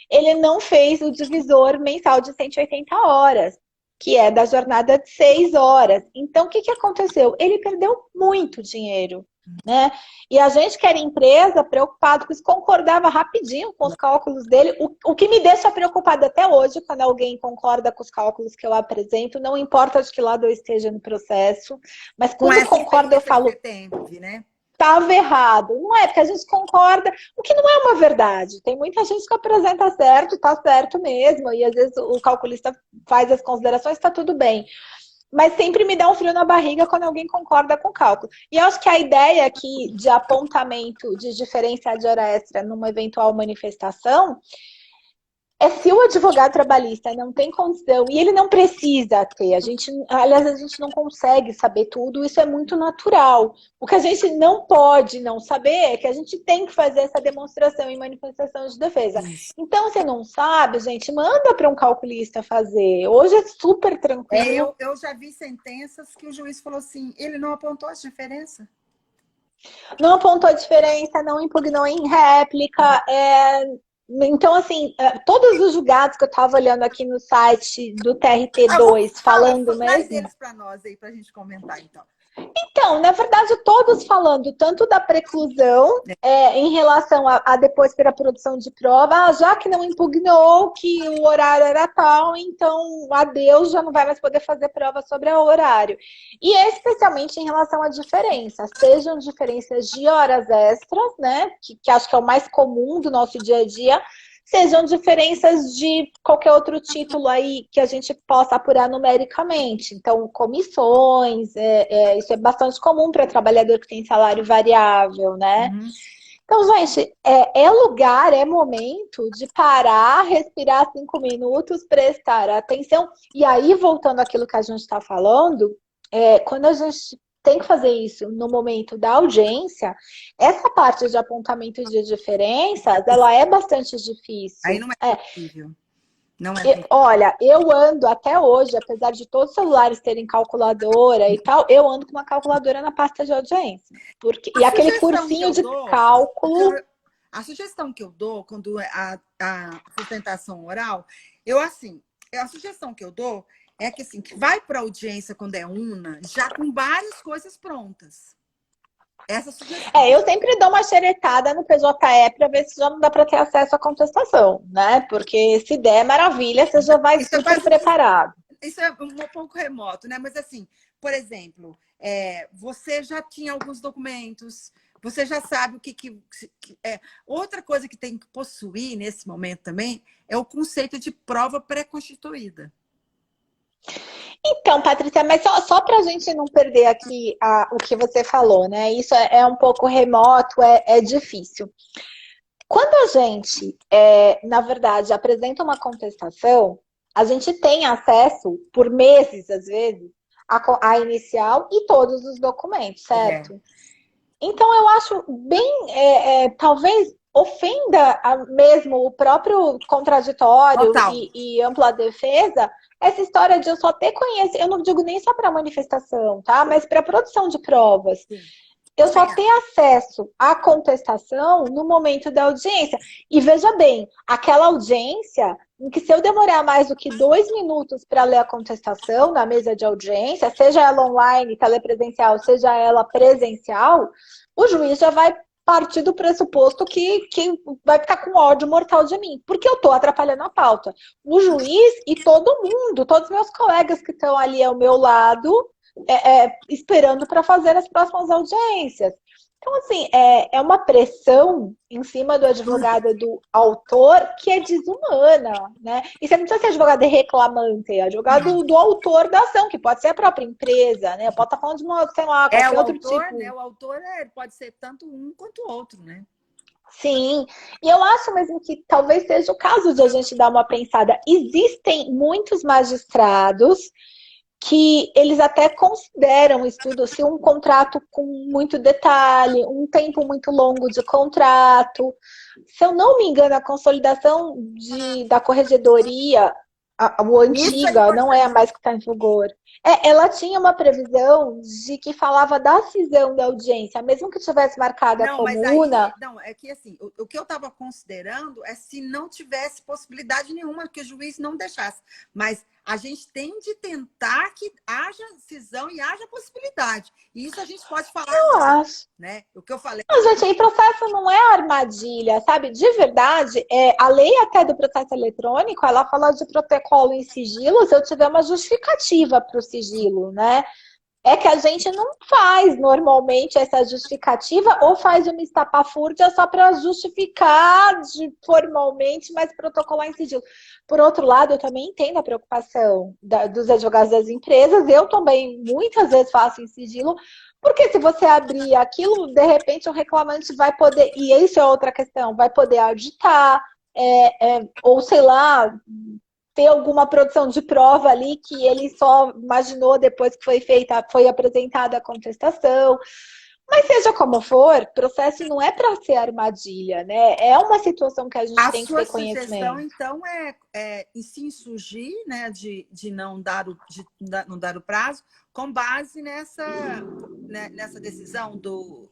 ele não fez o divisor mensal de 180 horas, que é da jornada de 6 horas. Então, o que aconteceu? Ele perdeu muito dinheiro, né? E a gente que era empresa, preocupado com isso, concordava rapidinho com os cálculos dele. O que me deixa preocupada até hoje, quando alguém concorda com os cálculos que eu apresento, não importa de que lado eu esteja no processo, mas Com quando essa concorda, eu experiência que falo, você teve, né? estava errado. Não é, porque a gente concorda, o que não é uma verdade. Tem muita gente que apresenta certo, está certo mesmo, e às vezes o calculista faz as considerações, está tudo bem. Mas sempre me dá um frio na barriga quando alguém concorda com o cálculo. E eu acho que a ideia aqui de apontamento de diferença de hora extra numa eventual manifestação é se o advogado trabalhista não tem condição, e ele não precisa ter, aliás, a gente não consegue saber tudo, isso é muito natural. O que a gente não pode não saber é que a gente tem que fazer essa demonstração em manifestação de defesa. Isso. Então, você não sabe, gente, manda para um calculista fazer. Hoje é super tranquilo. Eu já vi sentenças que o juiz falou assim, ele não apontou as diferenças. Não apontou a diferença, não impugnou em réplica. Então, assim, todos os julgados que eu estava olhando aqui no site do TRT2, falando Traz mesmo. eles para nós aí, para a gente comentar, então. Então, na verdade, todos falando tanto da preclusão em relação a depois ter a produção de prova, já que não impugnou que o horário era tal, então adeus, já não vai mais poder fazer prova sobre o horário. E especialmente em relação à diferença, sejam diferenças de horas extras, né, que acho que é o mais comum do nosso dia a dia, sejam diferenças de qualquer outro título aí que a gente possa apurar numericamente. Então, comissões, isso é bastante comum para trabalhador que tem salário variável, né? Uhum. Então, gente, lugar, é momento de parar, respirar 5 minutos, prestar atenção. E aí, voltando àquilo que a gente está falando, quando a gente tem que fazer isso no momento da audiência, essa parte de apontamento de diferenças, ela é bastante difícil. Aí não é possível. Não é possível. Olha, eu ando até hoje, apesar de todos os celulares terem calculadora e tal, eu ando com uma calculadora na pasta de audiência. E aquele cursinho de cálculo. A sugestão que eu dou quando a sustentação oral, a sugestão que eu dou é que assim, que vai para audiência quando é una, já com várias coisas prontas. Essa sugestão. Eu sempre dou uma xeretada no PJE para ver se já não dá para ter acesso à contestação, né? Porque se der, maravilha, você já vai Isso é super quase, preparado. isso é um pouco remoto, né? Mas assim, por exemplo, você já tinha alguns documentos, você já sabe o que é. Outra coisa que tem que possuir nesse momento também é o conceito de prova pré-constituída. Então, Patrícia, mas só para a gente não perder aqui o que você falou, né? Isso é um pouco remoto, é difícil. Quando a gente, na verdade, apresenta uma contestação, a gente tem acesso, por meses, às vezes, à inicial e todos os documentos, certo? Então, eu acho bem, talvez ofenda mesmo o próprio contraditório e ampla defesa essa história de eu só ter conhecimento, eu não digo nem só para manifestação, tá? Mas para produção de provas. Sim. Eu só ter acesso à contestação no momento da audiência. E veja bem, aquela audiência em que se eu demorar mais do que 2 minutos para ler a contestação na mesa de audiência, seja ela online, telepresencial, seja ela presencial, o juiz já vai partir do pressuposto que vai ficar com ódio mortal de mim, porque eu estou atrapalhando a pauta. O juiz e todo mundo, todos os meus colegas que estão ali ao meu lado, esperando para fazer as próximas audiências. Então, assim, é uma pressão em cima do advogado do autor que é desumana, né? E você não precisa ser advogado de reclamante, é advogado do autor da ação, que pode ser a própria empresa, né? Pode estar falando de uma, sei lá, qualquer outro autor, tipo. Né? O autor pode ser tanto um quanto o outro, né? Sim, e eu acho mesmo que talvez seja o caso de a gente dar uma pensada. Existem muitos magistrados que eles até consideram estudo se um contrato com muito detalhe, um tempo muito longo de contrato. Se eu não me engano, a consolidação da corregedoria, o antiga, não é a mais que está em vigor. Ela tinha uma previsão de que falava da cisão da audiência, mesmo que tivesse marcada como una. Não, é que assim, o que eu estava considerando é se não tivesse possibilidade nenhuma que o juiz não deixasse. Mas a gente tem de tentar que haja cisão e haja possibilidade. E isso a gente pode falar. Eu acho. Né? O que eu falei. Não, gente, aí processo não é armadilha, sabe? De verdade, a lei até do processo eletrônico, ela fala de protocolo em sigilo se eu tiver uma justificativa para o sigilo, né? É que a gente não faz normalmente essa justificativa ou faz uma estapafúrdia só para justificar formalmente, mas protocolar em sigilo. Por outro lado, eu também entendo a preocupação dos advogados das empresas. Eu também muitas vezes faço em sigilo, porque se você abrir aquilo, de repente o reclamante vai poder, e isso é outra questão, vai poder auditar, ou sei lá, ter alguma produção de prova ali que ele só imaginou depois que foi apresentada a contestação. Mas seja como for, processo não é para ser armadilha, né? É uma situação que a gente tem que ter conhecimento. A sua sugestão, então, é se insurgir, né, de não dar o prazo, com base nessa decisão do...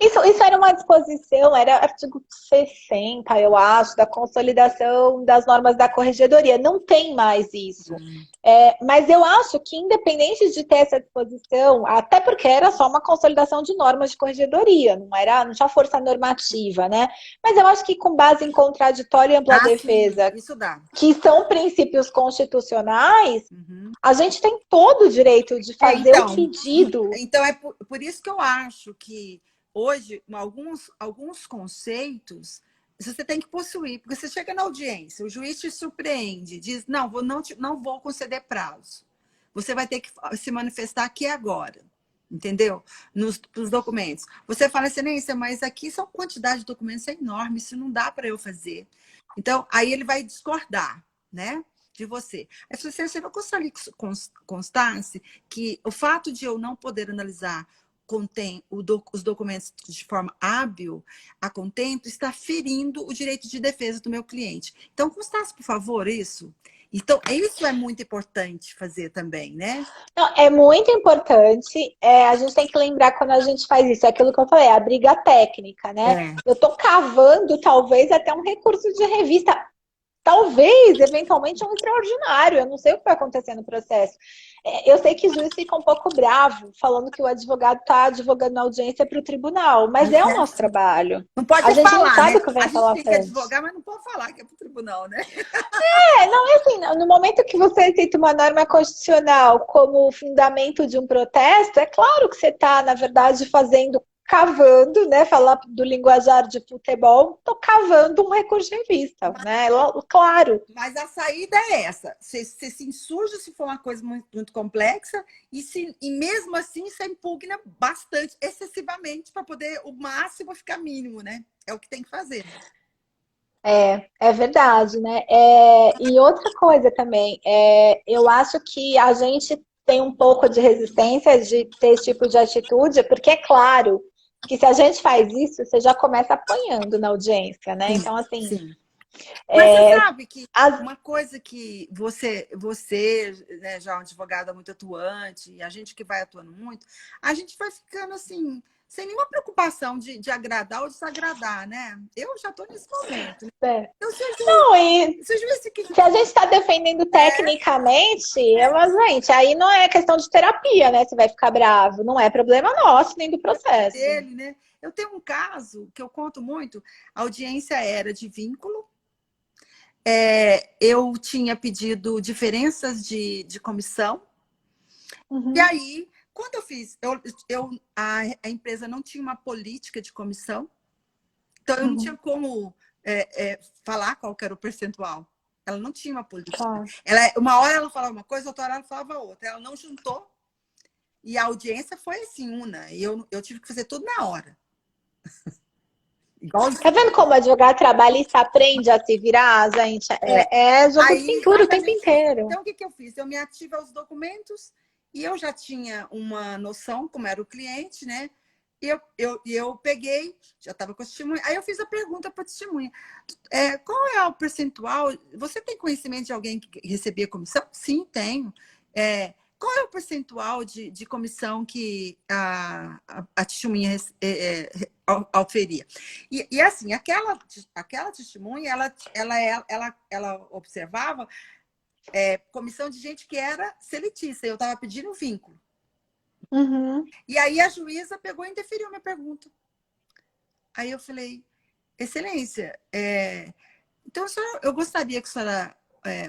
Isso era uma disposição, era artigo 60, eu acho, da consolidação das normas da corregedoria. Não tem mais isso. Mas eu acho que, independente de ter essa disposição, até porque era só uma consolidação de normas de corregedoria, não tinha força normativa, né? Mas eu acho que com base em contraditório e ampla defesa, isso dá. Que são princípios constitucionais, a gente tem todo o direito de fazer o pedido. Então, é por isso que eu acho que hoje, alguns conceitos você tem que possuir, porque você chega na audiência, o juiz te surpreende, diz, não vou conceder prazo. Você vai ter que se manifestar aqui agora, entendeu? Nos documentos. Você fala, excelência, mas aqui são quantidade de documentos enorme, isso não dá para eu fazer. Então, aí ele vai discordar, né? De você. Aí você vai constasse que o fato de eu não poder analisar contém os documentos de forma hábil a contento, está ferindo o direito de defesa do meu cliente. Então, constasse, por favor, isso. Então, isso é muito importante fazer também, né? Não, é muito importante. A gente tem que lembrar quando a gente faz isso, é aquilo que eu falei, a briga técnica, né? Eu tô cavando, talvez, até um recurso de revista. talvez, eventualmente, um extraordinário. Eu não sei o que vai acontecer no processo. Eu sei que o juiz fica um pouco bravo, falando que o advogado está advogando na audiência para o tribunal, mas Não é o é nosso assim. trabalho. Não pode A gente não falar, sabe né? o que A vem gente pela tem que frente. advogar, mas não pode falar que é para o tribunal, né? Não é assim, no momento que você aceita uma norma constitucional como fundamento de um protesto, é claro que você está, na verdade, cavando, né? Falar do linguajar de futebol, tô cavando um recurso de revista, né? Claro. Mas a saída é essa. Você se insurge se for uma coisa muito, muito complexa e mesmo assim você impugna bastante, excessivamente, para poder o máximo ficar mínimo, né? É o que tem que fazer. É verdade, né? E outra coisa também, eu acho que a gente tem um pouco de resistência de ter esse tipo de atitude, porque é claro que se a gente faz isso, você já começa apanhando na audiência, né? Sim, Então, assim, sim. Mas você sabe que as... uma coisa que né, já é um advogada muito atuante, e a gente que vai atuando muito, a gente vai ficando assim, sem nenhuma preocupação de agradar ou desagradar, né? Eu já estou nesse momento. Né? é. Então, Não, e se o juiz se a gente está defendendo tecnicamente, mas, gente, aí não é questão de terapia, né? Você vai ficar bravo. Não é problema nosso, nem do processo. dele, né? Eu tenho um caso que eu conto muito, a audiência era de vínculo, eu tinha pedido diferenças de comissão, e Uhum, aí, quando eu fiz, a empresa não tinha uma política de comissão, então eu não tinha uhum, como falar qual que era o percentual. Ela não tinha uma política. claro. Uma hora ela falava uma coisa, outra hora ela falava outra. Ela não juntou e a audiência foi assim, una. E eu tive que fazer tudo na hora. Igual. Tá vendo como advogado trabalhista aprende a se virar, gente? É jogo de Aí cintura o a tempo gente. inteiro. Então, o que, que eu fiz? Eu me ative aos documentos e eu já tinha uma noção como era o cliente, né? E eu peguei, já estava com a testemunha. Aí eu fiz a pergunta para a testemunha: qual é o percentual? Você tem conhecimento de alguém que recebia comissão? Sim, tenho. Qual é o percentual de comissão que a testemunha oferia? E assim, aquela testemunha, ela observava comissão de gente que era seletista. Eu estava pedindo vínculo. Uhum. E aí a juíza pegou e indeferiu minha pergunta. Aí eu falei, Excelência, então eu gostaria que a senhora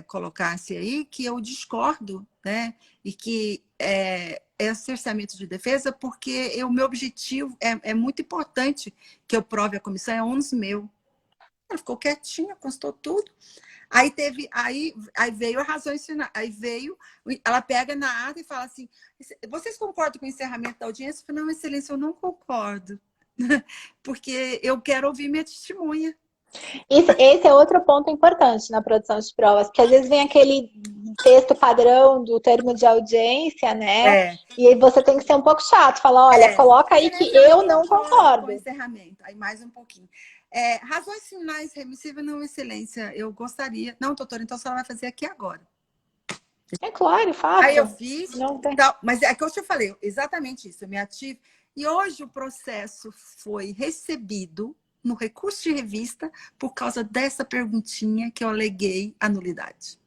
colocasse aí que eu discordo, né? E que é cerceamento de defesa, porque o meu objetivo é muito importante que eu prove a comissão, é ônus meu. Ela ficou quietinha, constou tudo. Aí veio a razão ensinar. Aí veio, ela pega na ata e fala assim: vocês concordam com o encerramento da audiência? Eu falei, não, Excelência, eu não concordo. Porque eu quero ouvir minha testemunha. Esse é outro ponto importante na produção de provas, porque às vezes vem aquele texto padrão do termo de audiência, né? É, E aí você tem que ser um pouco chato, falar, olha, coloca aí que Excelência, eu eu não não concordo com o concordo. encerramento. Aí mais um pouquinho. Razões finais remissíveis, não, Excelência. Eu gostaria. Não, doutora, então a senhora vai fazer aqui agora. É claro, Aí eu faça. fiz, Não tem. mas é que eu te falei, exatamente isso. Eu me ativo. E hoje o processo foi recebido no recurso de revista por causa dessa perguntinha que eu aleguei a nulidade.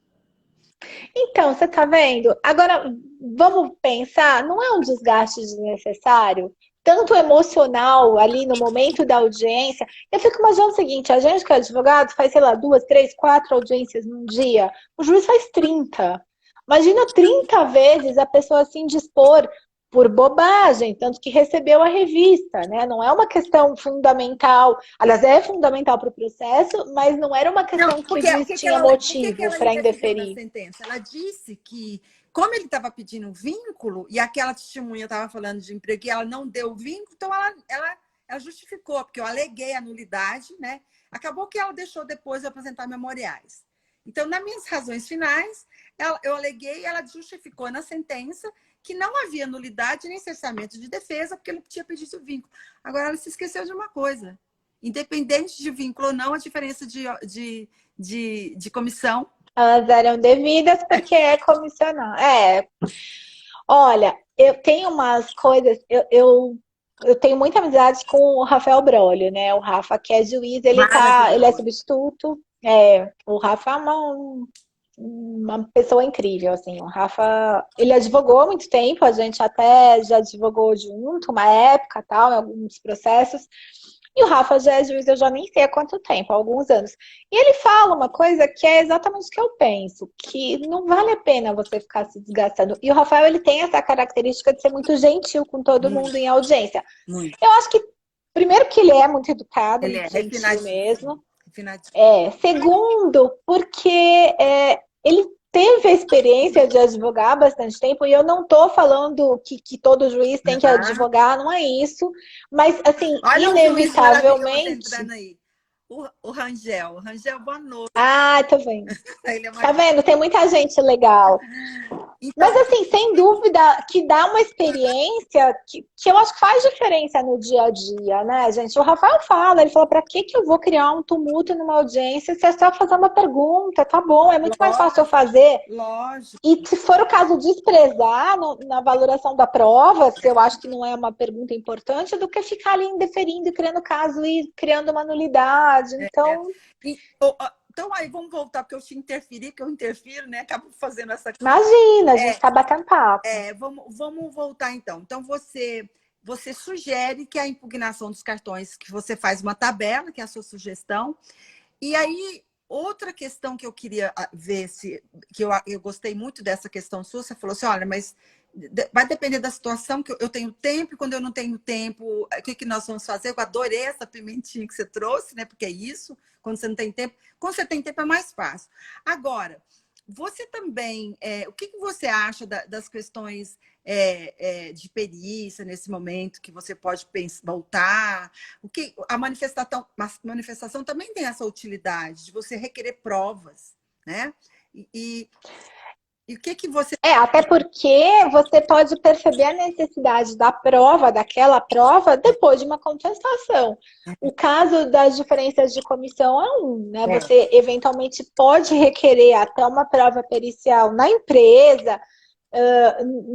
Então, você tá vendo? Agora, vamos pensar, não é um desgaste desnecessário? Tanto emocional ali no momento da audiência. Eu fico imaginando o seguinte: a gente que é advogado faz, sei lá, 2, 3, 4 audiências num dia. O juiz faz 30. Imagina 30 vezes a pessoa se indispor por bobagem, tanto que recebeu a revista, né? Não é uma questão fundamental. Aliás, é fundamental para o processo, mas não era uma Não, questão que o porque juiz tinha por que motivo ela para interferiu na indeferir. sentença? Ela disse que, como ele estava pedindo vínculo, e aquela testemunha estava falando de emprego e ela não deu vínculo, então ela justificou, porque eu aleguei a nulidade, né? Acabou que ela deixou depois eu apresentar memoriais. Então, nas minhas razões finais, eu aleguei e ela justificou na sentença que não havia nulidade nem cessamento de defesa, porque ele tinha pedido vínculo. Agora, ela se esqueceu de uma coisa. Independente de vínculo ou não, a diferença de comissão. Elas eram devidas porque é comissional. Olha, eu tenho umas coisas, eu tenho muita amizade com o Rafael Brolio, né? O Rafa, que é juiz, ele é Maravilhoso. substituto, O Rafa é uma pessoa incrível, assim. O Rafa, ele advogou há muito tempo, a gente até já advogou junto, uma época, tal, em alguns processos. E o Rafa já é juiz, eu já nem sei há quanto tempo, há alguns anos. E ele fala uma coisa que é exatamente o que eu penso, que não vale a pena você ficar se desgastando. E o Rafael, ele tem essa característica de ser muito gentil com todo mundo Muito, em audiência. muito. Eu acho que, primeiro, que ele é muito educado, Ele muito é gentil refinadíssimo, mesmo. refinadíssimo. Segundo, porque ele teve a experiência de advogar há bastante tempo, e eu não estou falando que todo juiz tem que Aham. advogar, não é isso, mas, assim, Olha um juiz maravilhoso inevitavelmente. entrando aí. O Rangel. Rangel, boa noite. Ah, tô vendo. Ele é Tá maravilhoso. vendo? Tem muita gente legal. Mas, Então, assim, sem dúvida que dá uma experiência que eu acho que faz diferença no dia a dia, né, gente? O Rafael fala, ele fala, pra que eu vou criar um tumulto numa audiência se é só fazer uma pergunta? Tá bom, é muito mais fácil eu lógico, fazer. lógico. E se for o caso, desprezar na valoração da prova, se eu acho que não é uma pergunta importante, do que ficar ali indeferindo e criando caso e criando uma nulidade. É. Então, Então, aí, vamos voltar, porque eu te interferi, que eu interfiro, né? Acabo fazendo essa. imagina, a gente É, tá batendo papo. vamos voltar então. Então, você sugere que a impugnação dos cartões, que você faz uma tabela, que é a sua sugestão. E aí, outra questão que eu queria ver se que eu gostei muito dessa questão sua, você falou assim: olha, mas vai depender da situação, que eu tenho tempo, e quando eu não tenho tempo, o que nós vamos fazer? Eu adorei essa pimentinha que você trouxe, né? Porque é isso, quando você não tem tempo. Quando você tem tempo é mais fácil. Agora, você também, o que você acha das questões de perícia nesse momento que você pode voltar? A manifestação também tem essa utilidade de você requerer provas, né? E o que você. Até porque você pode perceber a necessidade da prova, daquela prova, depois de uma contestação. O caso das diferenças de comissão é um, né? É. Você eventualmente pode requerer até uma prova pericial na empresa,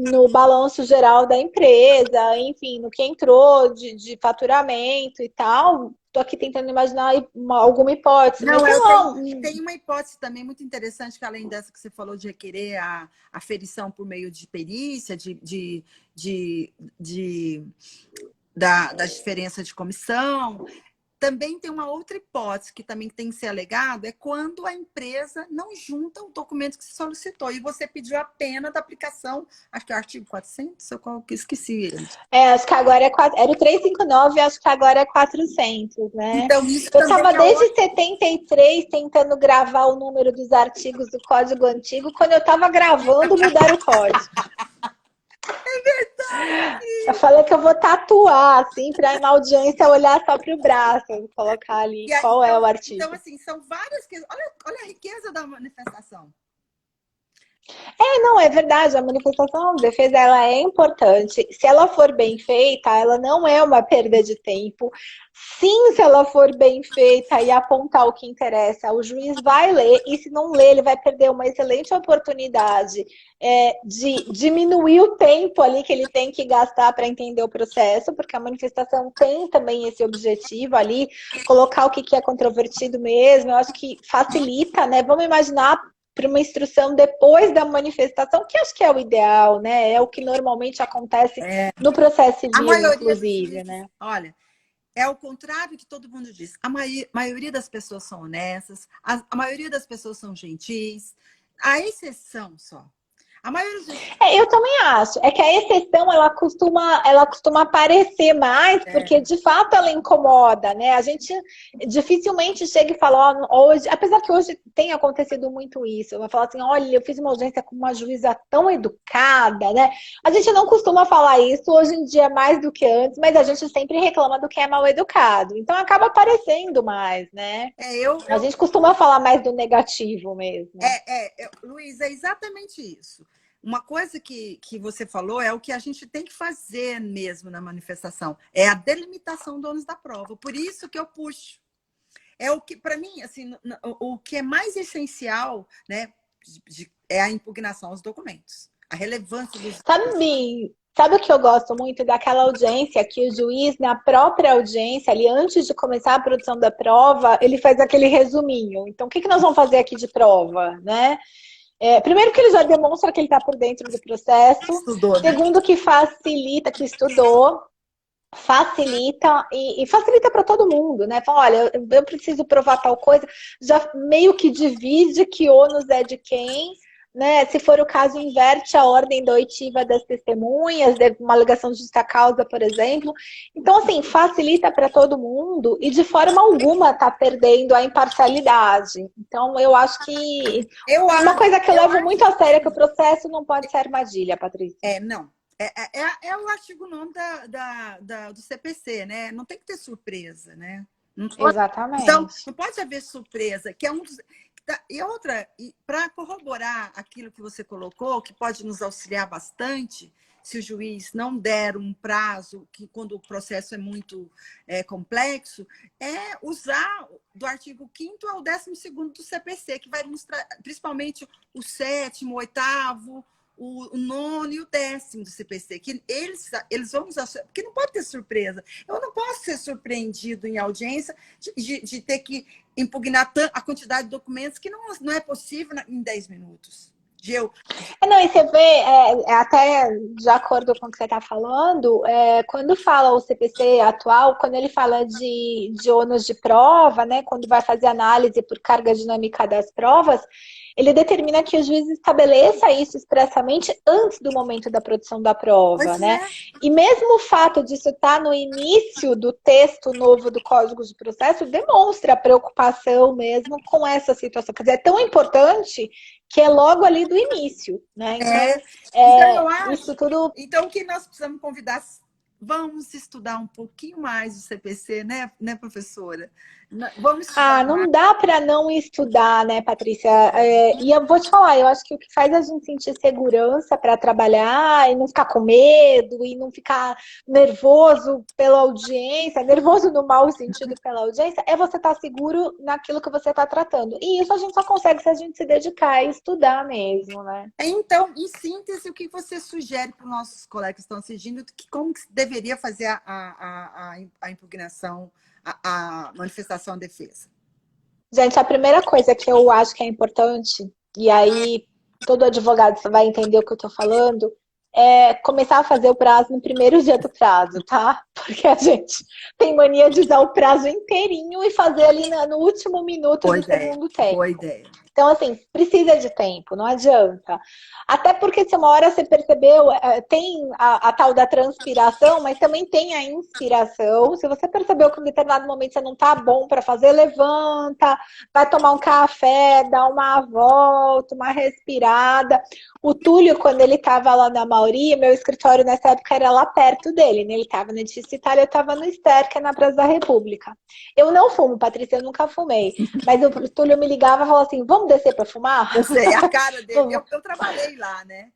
no balanço geral da empresa, enfim, no que entrou de faturamento e tal. Estou aqui tentando imaginar alguma hipótese, mas Não, sei eu lá. tenho uma hipótese também muito interessante, que além dessa que você falou de requerer a aferição por meio de perícia, de das diferenças de comissão. Também tem uma outra hipótese que também tem que ser alegado, é quando a empresa não junta o documento que se solicitou e você pediu a pena da aplicação, acho que é o artigo 400, eu esqueci ele. Acho que agora era o 359, acho que agora é 400, né? Então, isso Eu também estava é desde ótimo. 73 tentando gravar o número dos artigos do Código Antigo. Quando eu estava gravando, mudaram o código. Eu falei que eu vou tatuar, assim, para na audiência olhar só para o braço, colocar ali E aí, qual é o então, artigo. assim, são várias questões. Olha a riqueza da manifestação. Não, é verdade, a manifestação de defesa ela é importante. Se ela for bem feita, ela não é uma perda de tempo. Sim, se ela for bem feita e apontar o que interessa, o juiz vai ler, e se não ler, ele vai perder uma excelente oportunidade de diminuir o tempo ali que ele tem que gastar para entender o processo, porque a manifestação tem também esse objetivo ali, colocar o que é controvertido mesmo. Eu acho que facilita, né? Vamos imaginar para uma instrução depois da manifestação, que acho que é o ideal, né? É o que normalmente acontece no processo A civil, maioria dos inclusive, juízes, né? olha, é o contrário que todo mundo diz. A maioria das pessoas são honestas, a maioria das pessoas são gentis, a exceção só. A maioria dos. Eu também acho. É que a exceção ela costuma aparecer mais, porque de fato ela incomoda, né? A gente dificilmente chega e fala, hoje, apesar que hoje tem acontecido muito isso, vai falar assim, olha, eu fiz uma audiência com uma juíza tão educada, né? A gente não costuma falar isso hoje em dia mais do que antes, mas a gente sempre reclama do que é mal educado. Então acaba aparecendo mais, né? A gente costuma falar mais do negativo mesmo. Luiz, é exatamente isso. Uma coisa que você falou é o que a gente tem que fazer mesmo na manifestação, é a delimitação do ônus da prova. Por isso que eu puxo. É o que, para mim, assim, o que é mais essencial, né, é a impugnação aos documentos. A relevância dos. Sabe, Sabe o que eu gosto muito daquela audiência que o juiz, na própria audiência, ali antes de começar a produção da prova, ele faz aquele resuminho. Então, o que nós vamos fazer aqui de prova, né? Primeiro que ele já demonstra que ele está por dentro do processo. Estudou, né? Segundo que facilita, que estudou. Facilita e facilita para todo mundo, né? Fala, olha, eu preciso provar tal coisa, já meio que divide que ônus é de quem, né? Se for o caso, inverte a ordem da oitiva das testemunhas, uma alegação de justa causa, por exemplo. Então, assim, facilita para todo mundo e de forma alguma está perdendo a imparcialidade. Então, eu acho que uma coisa que eu levo muito a sério é que o processo não pode ser armadilha, Patrícia. Não. É o artigo 9 do CPC, né? Não tem que ter surpresa, né? Exatamente. Então, não pode haver surpresa, que é um dos... E outra, para corroborar aquilo que você colocou, que pode nos auxiliar bastante, se o juiz não der um prazo, que quando o processo é muito complexo, é usar do artigo 5º ao 12º do CPC, que vai mostrar, principalmente o 7º, o 8º, o 9º e o 10º do CPC, que eles vão usar, porque não pode ter surpresa. Eu não posso ser surpreendido em audiência de ter que impugnar a quantidade de documentos que não é possível em 10 minutos. Não, e você vê, até de acordo com o que você está falando, quando fala o CPC atual, quando ele fala de ônus de prova, né, quando vai fazer análise por carga dinâmica das provas, ele determina que o juiz estabeleça isso expressamente antes do momento da produção da prova, né? E mesmo o fato disso estar no início do texto novo do Código de Processo demonstra a preocupação mesmo com essa situação. Quer dizer, é tão importante que é logo ali do início, né? Então eu acho, isso tudo... Então, o que nós precisamos convidar... Vamos estudar um pouquinho mais o CPC, né professora? Vamos estudar não dá para não estudar, né, Patrícia? E eu vou te falar, eu acho que o que faz a gente sentir segurança para trabalhar e não ficar com medo e não ficar nervoso pela audiência, nervoso no mau sentido pela audiência, é você estar seguro naquilo que você está tratando. E isso a gente só consegue se a gente se dedicar e estudar mesmo, né? Então, em síntese, o que você sugere para os nossos colegas que estão assistindo, como que deveria fazer a impugnação, a manifestação de defesa? Gente, a primeira coisa que eu acho que é importante, e aí todo advogado vai entender o que eu estou falando, é começar a fazer o prazo no primeiro dia do prazo, tá? Porque a gente tem mania de usar o prazo inteirinho e fazer ali no último minuto do segundo tempo. Boa ideia. Então, assim, precisa de tempo, não adianta. Até porque se uma hora você percebeu, tem a tal da transpiração, mas também tem a inspiração. Se você percebeu que em determinado momento você não tá bom para fazer, levanta, vai tomar um café, dá uma volta, uma respirada. O Túlio, quando ele estava lá na Mauri, meu escritório nessa época era lá perto dele, né? Ele estava no Edifício Itália, eu estava no Ster, que é na Praça da República. Eu não fumo, Patrícia, eu nunca fumei. Mas o Túlio me ligava e falava assim, vamos descer para fumar? Eu sei, a cara dele. Eu trabalhei lá, né?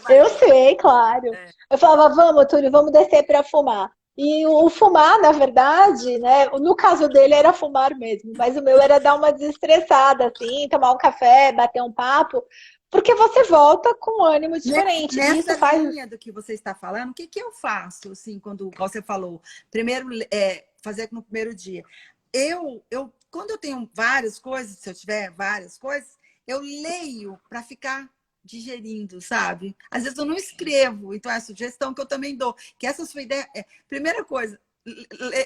Eu sei, claro. Eu falava, vamos, Túlio, vamos descer para fumar. E o fumar, na verdade, né? No caso dele era fumar mesmo, mas o meu era dar uma desestressada, assim, tomar um café, bater um papo, porque você volta com um ânimo diferente. Nessa linha do que você está falando, o que eu faço, assim, quando você falou? Primeiro, fazer no primeiro dia. Quando eu tenho várias coisas, se eu tiver várias coisas, eu leio para ficar digerindo, sabe? Às vezes eu não escrevo, então é a sugestão que eu também dou. Que essa sua ideia primeira coisa,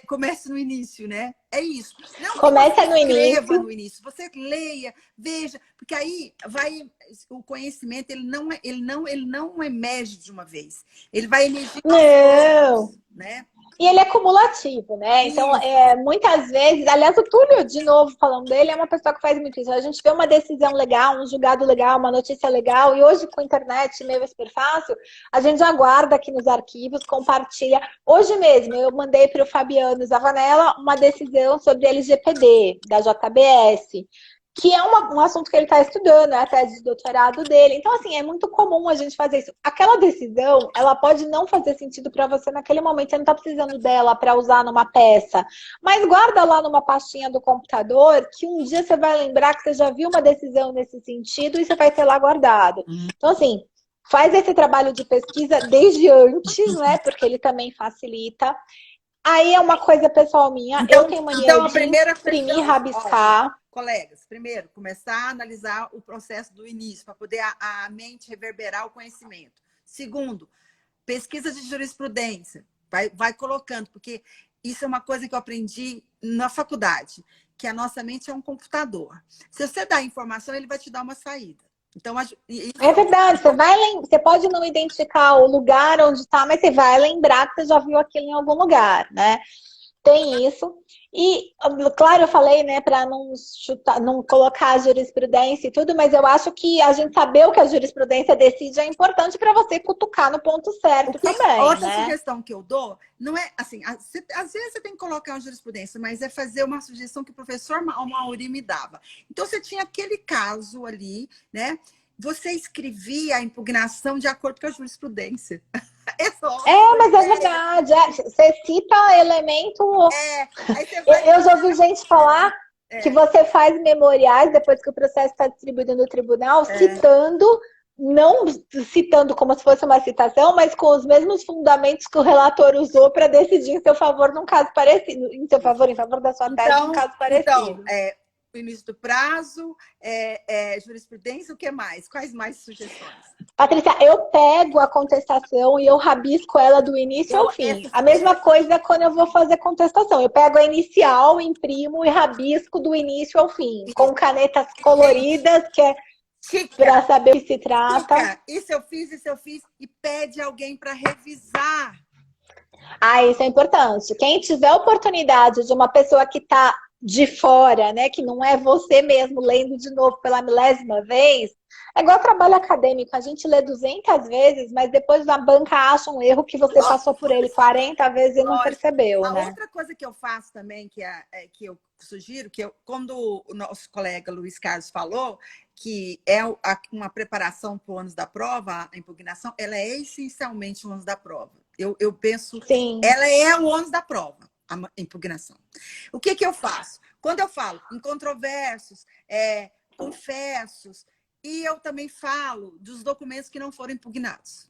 comece no início, né? É isso. Não comece no início. Você leia, veja, porque aí o conhecimento ele não emerge de uma vez. Ele vai emergir aos poucos, né? E ele é cumulativo, né? Então, muitas vezes, aliás, o Túlio, de novo, falando dele, é uma pessoa que faz muito isso. A gente vê uma decisão legal, um julgado legal, uma notícia legal, e hoje com a internet, meio super fácil, a gente já guarda aqui nos arquivos, compartilha. Hoje mesmo, eu mandei para o Fabiano Zavanella uma decisão sobre LGPD, da JBS, que é um assunto que ele está estudando, é a tese de doutorado dele. Então, assim, é muito comum a gente fazer isso. Aquela decisão, ela pode não fazer sentido para você naquele momento, você não está precisando dela para usar numa peça, mas guarda lá numa pastinha do computador, que um dia você vai lembrar que você já viu uma decisão nesse sentido e você vai ter lá guardado. Então, assim, faz esse trabalho de pesquisa desde antes, né? Porque ele também facilita. Aí é uma coisa pessoal minha, eu tenho mania a de primeira imprimir, questão, rabiscar. colegas, primeiro, começar a analisar o processo do início, para poder a mente reverberar o conhecimento. Segundo, pesquisa de jurisprudência, vai colocando, porque isso é uma coisa que eu aprendi na faculdade, que a nossa mente é um computador. Se você dá informação, ele vai te dar uma saída. Então, é verdade, você pode não identificar o lugar onde está, mas você vai lembrar que você já viu aquilo em algum lugar, né? Tem isso. E, claro, eu falei, né, para não chutar, não colocar a jurisprudência e tudo, mas eu acho que a gente saber o que a jurisprudência decide é importante para você cutucar no ponto certo também, outra né? sugestão que eu dou, não é assim, às vezes você tem que colocar uma jurisprudência, mas é fazer uma sugestão que o professor Mauri me dava. Então, você tinha aquele caso ali, né? Você escrevia a impugnação de acordo com a jurisprudência. Mas é verdade. Você cita elemento. Aí você vai... Eu já ouvi gente falar que você faz memoriais depois que o processo está distribuído no tribunal, citando, não citando como se fosse uma citação, mas com os mesmos fundamentos que o relator usou para decidir em seu favor num caso parecido. Em seu favor, em favor da sua tese, num caso parecido. O início do prazo, jurisprudência, o que mais? Quais mais sugestões? Patrícia, eu pego a contestação e eu rabisco ela do início ao fim. A mesma coisa quando eu vou fazer contestação. Eu pego a inicial, imprimo e rabisco do início ao fim, com canetas coloridas, que é para saber o que se trata. Isso eu fiz, e pede alguém para revisar. Isso é importante. Quem tiver oportunidade de uma pessoa que está de fora, né, que não é você mesmo lendo de novo pela milésima vez, é igual trabalho acadêmico, a gente lê 200 vezes, mas depois na banca acha um erro que você passou por ele 40 vezes e não percebeu, né? Outra coisa que eu faço também, que eu sugiro, quando o nosso colega Luiz Carlos falou, que é uma preparação para o ônus da prova, a impugnação, ela é essencialmente o ônus da prova. Eu penso, sim, ela é o ônus da prova, a impugnação. O que eu faço? Quando eu falo em controversos, confessos, e eu também falo dos documentos que não foram impugnados.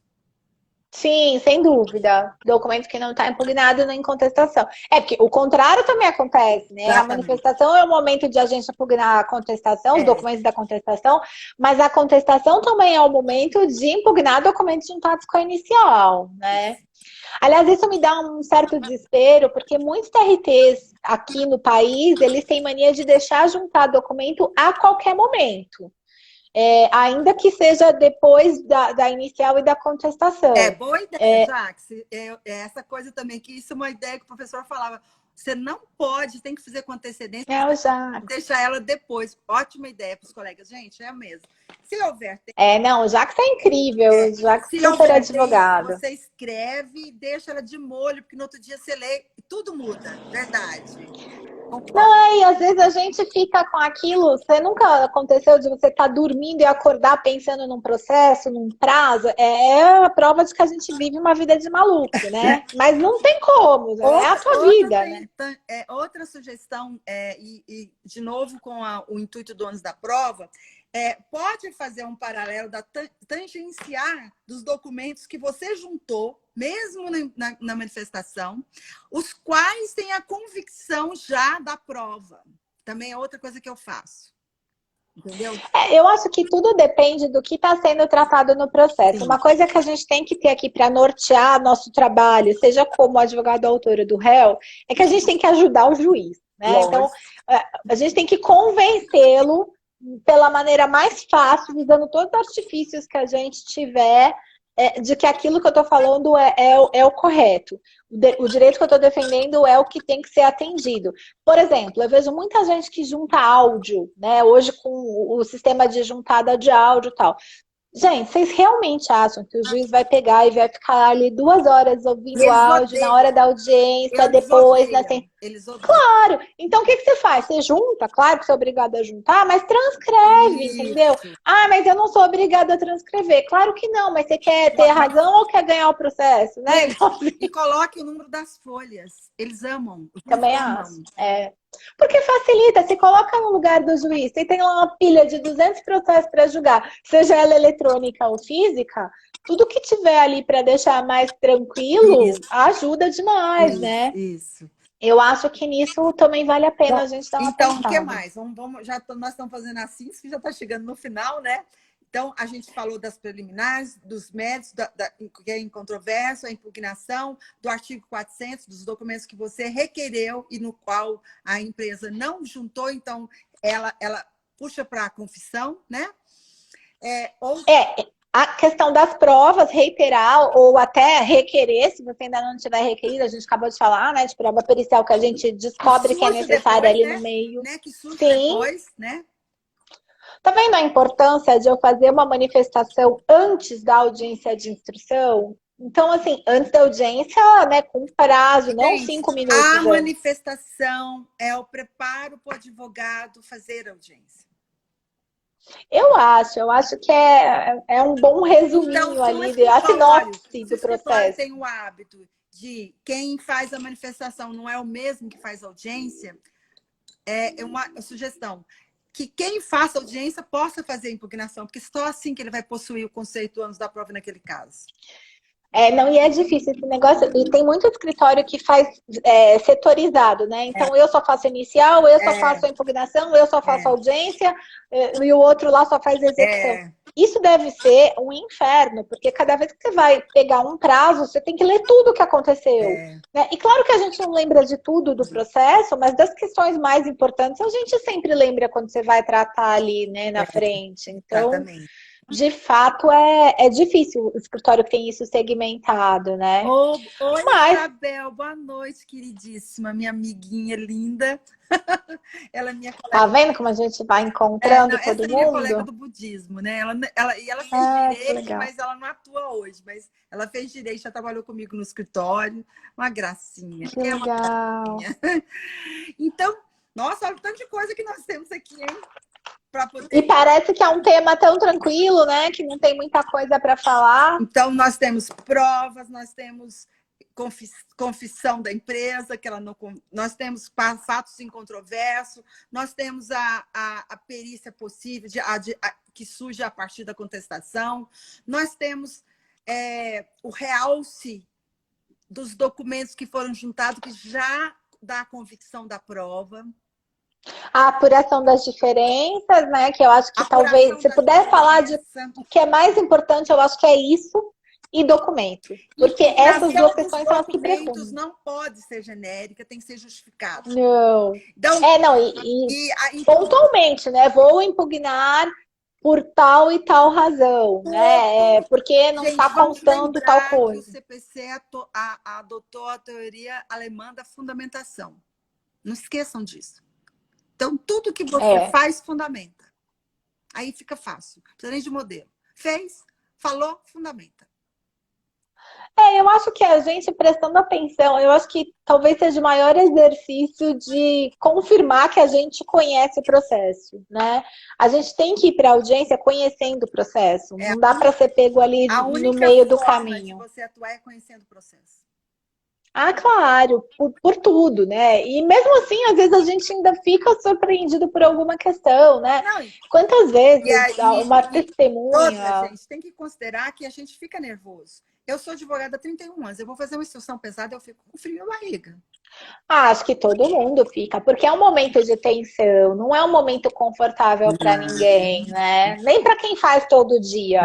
Sim, sem dúvida. Documento que não está impugnado nem em contestação. Porque o contrário também acontece, né? Exatamente. A manifestação é o momento de a gente impugnar a contestação, os documentos da contestação, mas a contestação também é o momento de impugnar documentos juntados com a inicial, né? Aliás, isso me dá um certo desespero, porque muitos TRTs aqui no país, eles têm mania de deixar juntar documento a qualquer momento. Ainda que seja depois da inicial e da contestação. Boa ideia, Jax. Essa coisa também, que isso é uma ideia que o professor falava. Você não pode, tem que fazer com antecedência, deixar ela depois. Ótima ideia para os colegas. Gente, é mesmo. Se houver tempo... Não, o Jax é incrível. O Jax é super advogado. Você escreve e deixa ela de molho, porque no outro dia você lê e tudo muda. Verdade. Não, e às vezes a gente fica com aquilo. Você nunca aconteceu de você estar dormindo e acordar pensando num processo, num prazo? É a prova de que a gente vive uma vida de maluco, né? Mas não tem como, né? É a sua vida, né? Outra sugestão, e de novo com o intuito do ônus da prova, pode fazer um paralelo da tangenciar dos documentos que você juntou, mesmo na manifestação, os quais têm a convicção já da prova. Também é outra coisa que eu faço. Entendeu? Eu acho que tudo depende do que está sendo tratado no processo. Sim. Uma coisa que a gente tem que ter aqui para nortear nosso trabalho, seja como advogado autor do réu, é que a gente tem que ajudar o juiz, né? Então, a gente tem que convencê-lo pela maneira mais fácil, usando todos os artifícios que a gente tiver, de que aquilo que eu estou falando é o correto. O direito que eu estou defendendo é o que tem que ser atendido. Por exemplo, eu vejo muita gente que junta áudio, né? Hoje com o sistema de juntada de áudio e tal. Gente, vocês realmente acham que o juiz vai pegar e vai ficar ali 2 horas ouvindo áudio na hora da audiência, depois... Eles odeiam. Claro! Então, o que você faz? Você junta, claro que você é obrigado a juntar, mas transcreve, entendeu? Mas eu não sou obrigada a transcrever. Claro que não, mas você quer ter razão ou quer ganhar o processo, né? E coloque o número das folhas. Eles amam. Também acho. Porque facilita, se coloca no lugar do juiz, você tem lá uma pilha de 200 processos para julgar, seja ela eletrônica ou física, tudo que tiver ali para deixar mais tranquilo Isso, ajuda demais, né? isso. Eu acho que nisso também vale a pena Bom, a gente dar uma então, o que pensada. mais? Nós estamos fazendo a síntese, que já está chegando no final, né? Então, a gente falou das preliminares, dos méritos, que é incontroverso, a impugnação, do artigo 400, dos documentos que você requereu e no qual a empresa não juntou, então ela puxa para a confissão, né? A questão das provas, reiterar ou até requerer, se você ainda não tiver requerido, a gente acabou de falar, né, de prova pericial que a gente descobre que é necessária depois, ali no meio. né? Que surge Sim. depois, né? Tá vendo a importância de eu fazer uma manifestação antes da audiência de instrução? Então, assim, antes da audiência, né, com prazo, não Gente, 5 minutos a antes. manifestação é o preparo para o advogado fazer audiência. Eu acho que é um bom resuminho Então, ali, a sinopse se o do escritório processo. tem o hábito de quem faz a manifestação não é o mesmo que faz a audiência, é uma sugestão. Que quem faça audiência possa fazer a impugnação, porque só assim que ele vai possuir o conceito anos da prova naquele caso. Não, e é difícil esse negócio, e tem muito escritório que faz setorizado, né? Então, eu só faço inicial, eu só faço a impugnação, eu só faço audiência, e o outro lá só faz execução. Isso deve ser um inferno, porque cada vez que você vai pegar um prazo, você tem que ler tudo o que aconteceu. Né? E claro que a gente não lembra de tudo do processo, mas das questões mais importantes a gente sempre lembra quando você vai tratar ali, né, na frente. Então, exatamente. De fato, é difícil o escritório que tem isso segmentado, né? Oi, Mas, Isabel, boa noite, queridíssima, minha amiguinha linda. Ela é minha colega. Tá vendo como a gente vai encontrando todo mundo? Essa é minha colega do budismo, né? Ela fez direito, mas ela não atua hoje. Mas ela fez direito, já trabalhou comigo no escritório. Uma gracinha. Que legal. Gracinha. Então, nossa, olha o tanto de coisa que nós temos aqui, hein? Poder... E parece que é um tema tão tranquilo, né? Que não tem muita coisa para falar. Então, nós temos provas, nós temos confissão da empresa, que ela não, nós temos fatos incontroversos, nós temos a perícia possível que surge a partir da contestação, nós temos o realce dos documentos que foram juntados, que já dá a convicção da prova. A apuração das diferenças, né? Que eu acho que talvez, se puder falar de o que é mais importante, eu acho que é isso e documento. Porque essas duas questões são as que prefundem. Não pode ser genérica, tem que ser justificado. Não. Então, pontualmente, né? Vou impugnar por tal e tal razão, né? Porque não está constando tal coisa. Que o CPC adotou a teoria alemã da fundamentação. Não esqueçam disso. Então, tudo que você faz, fundamenta. Aí fica fácil. Não precisa nem de modelo. Fez, falou, fundamenta. Eu acho que a gente prestando atenção, eu acho que talvez seja o maior exercício de confirmar que a gente conhece o processo, né? A gente tem que ir para a audiência conhecendo o processo. Não dá para ser pego ali no meio do caminho. A única forma de você atuar é conhecendo o processo. Ah, claro, por tudo, né? E mesmo assim, às vezes a gente ainda fica surpreendido por alguma questão, né? Quantas vezes uma testemunha... A gente tem que considerar que a gente fica nervoso. Eu sou advogada há 31 anos, eu vou fazer uma instrução pesada, eu fico com frio na barriga. Acho que todo mundo fica, porque é um momento de tensão, não é um momento confortável para ninguém, né? Nem para quem faz todo dia.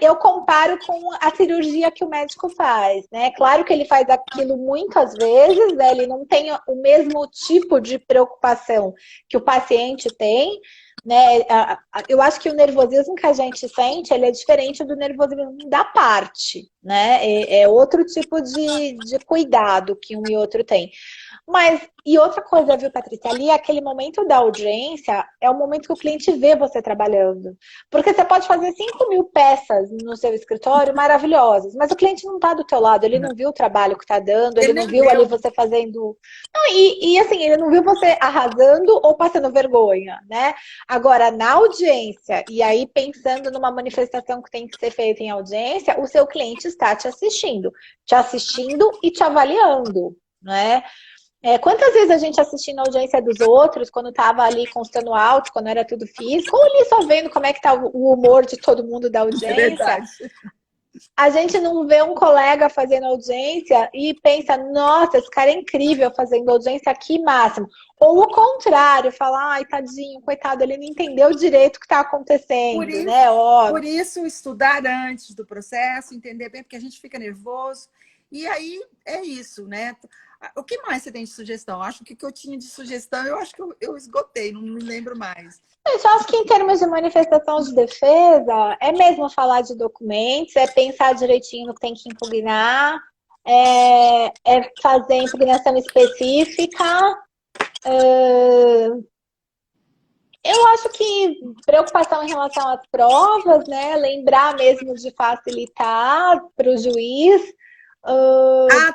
Eu comparo com a cirurgia que o médico faz, né? Claro que ele faz aquilo muitas vezes, né? Ele não tem o mesmo tipo de preocupação que o paciente tem, né? Eu acho que o nervosismo que a gente sente, ele é diferente do nervosismo da parte, né? É outro tipo de cuidado que um e outro tem. Mas, e outra coisa, viu, Patrícia? Ali, aquele momento da audiência é o momento que o cliente vê você trabalhando. Porque você pode fazer 5.000 peças no seu escritório maravilhosas, mas o cliente não está do teu lado, ele não viu o trabalho que está dando, ele não viu ali você fazendo... Não, e assim, ele não viu você arrasando ou passando vergonha, né? Agora, na audiência, e aí pensando numa manifestação que tem que ser feita em audiência, o seu cliente está te assistindo e te avaliando, né? Quantas vezes a gente assistindo a audiência dos outros, quando estava ali constando alto, quando era tudo físico, ou ali só vendo como é que tá o humor de todo mundo da É audiência, verdade. a gente não vê um colega fazendo audiência e pensa, nossa, esse cara é incrível fazendo audiência, que máximo. Ou o contrário, fala, ai, tadinho, coitado, ele não entendeu direito o que está Por acontecendo, isso, né? Ó, por isso, estudar antes do processo, entender bem, porque a gente fica nervoso. E aí é isso, né? O que mais você tem de sugestão? Acho que o que eu tinha de sugestão, eu acho que eu esgotei, não me lembro mais. eu só acho que em termos de manifestação de defesa, é mesmo falar de documentos, é pensar direitinho no que tem que impugnar, é fazer impugnação específica. Eu acho que preocupação em relação às provas, né? Lembrar mesmo de facilitar para o juiz.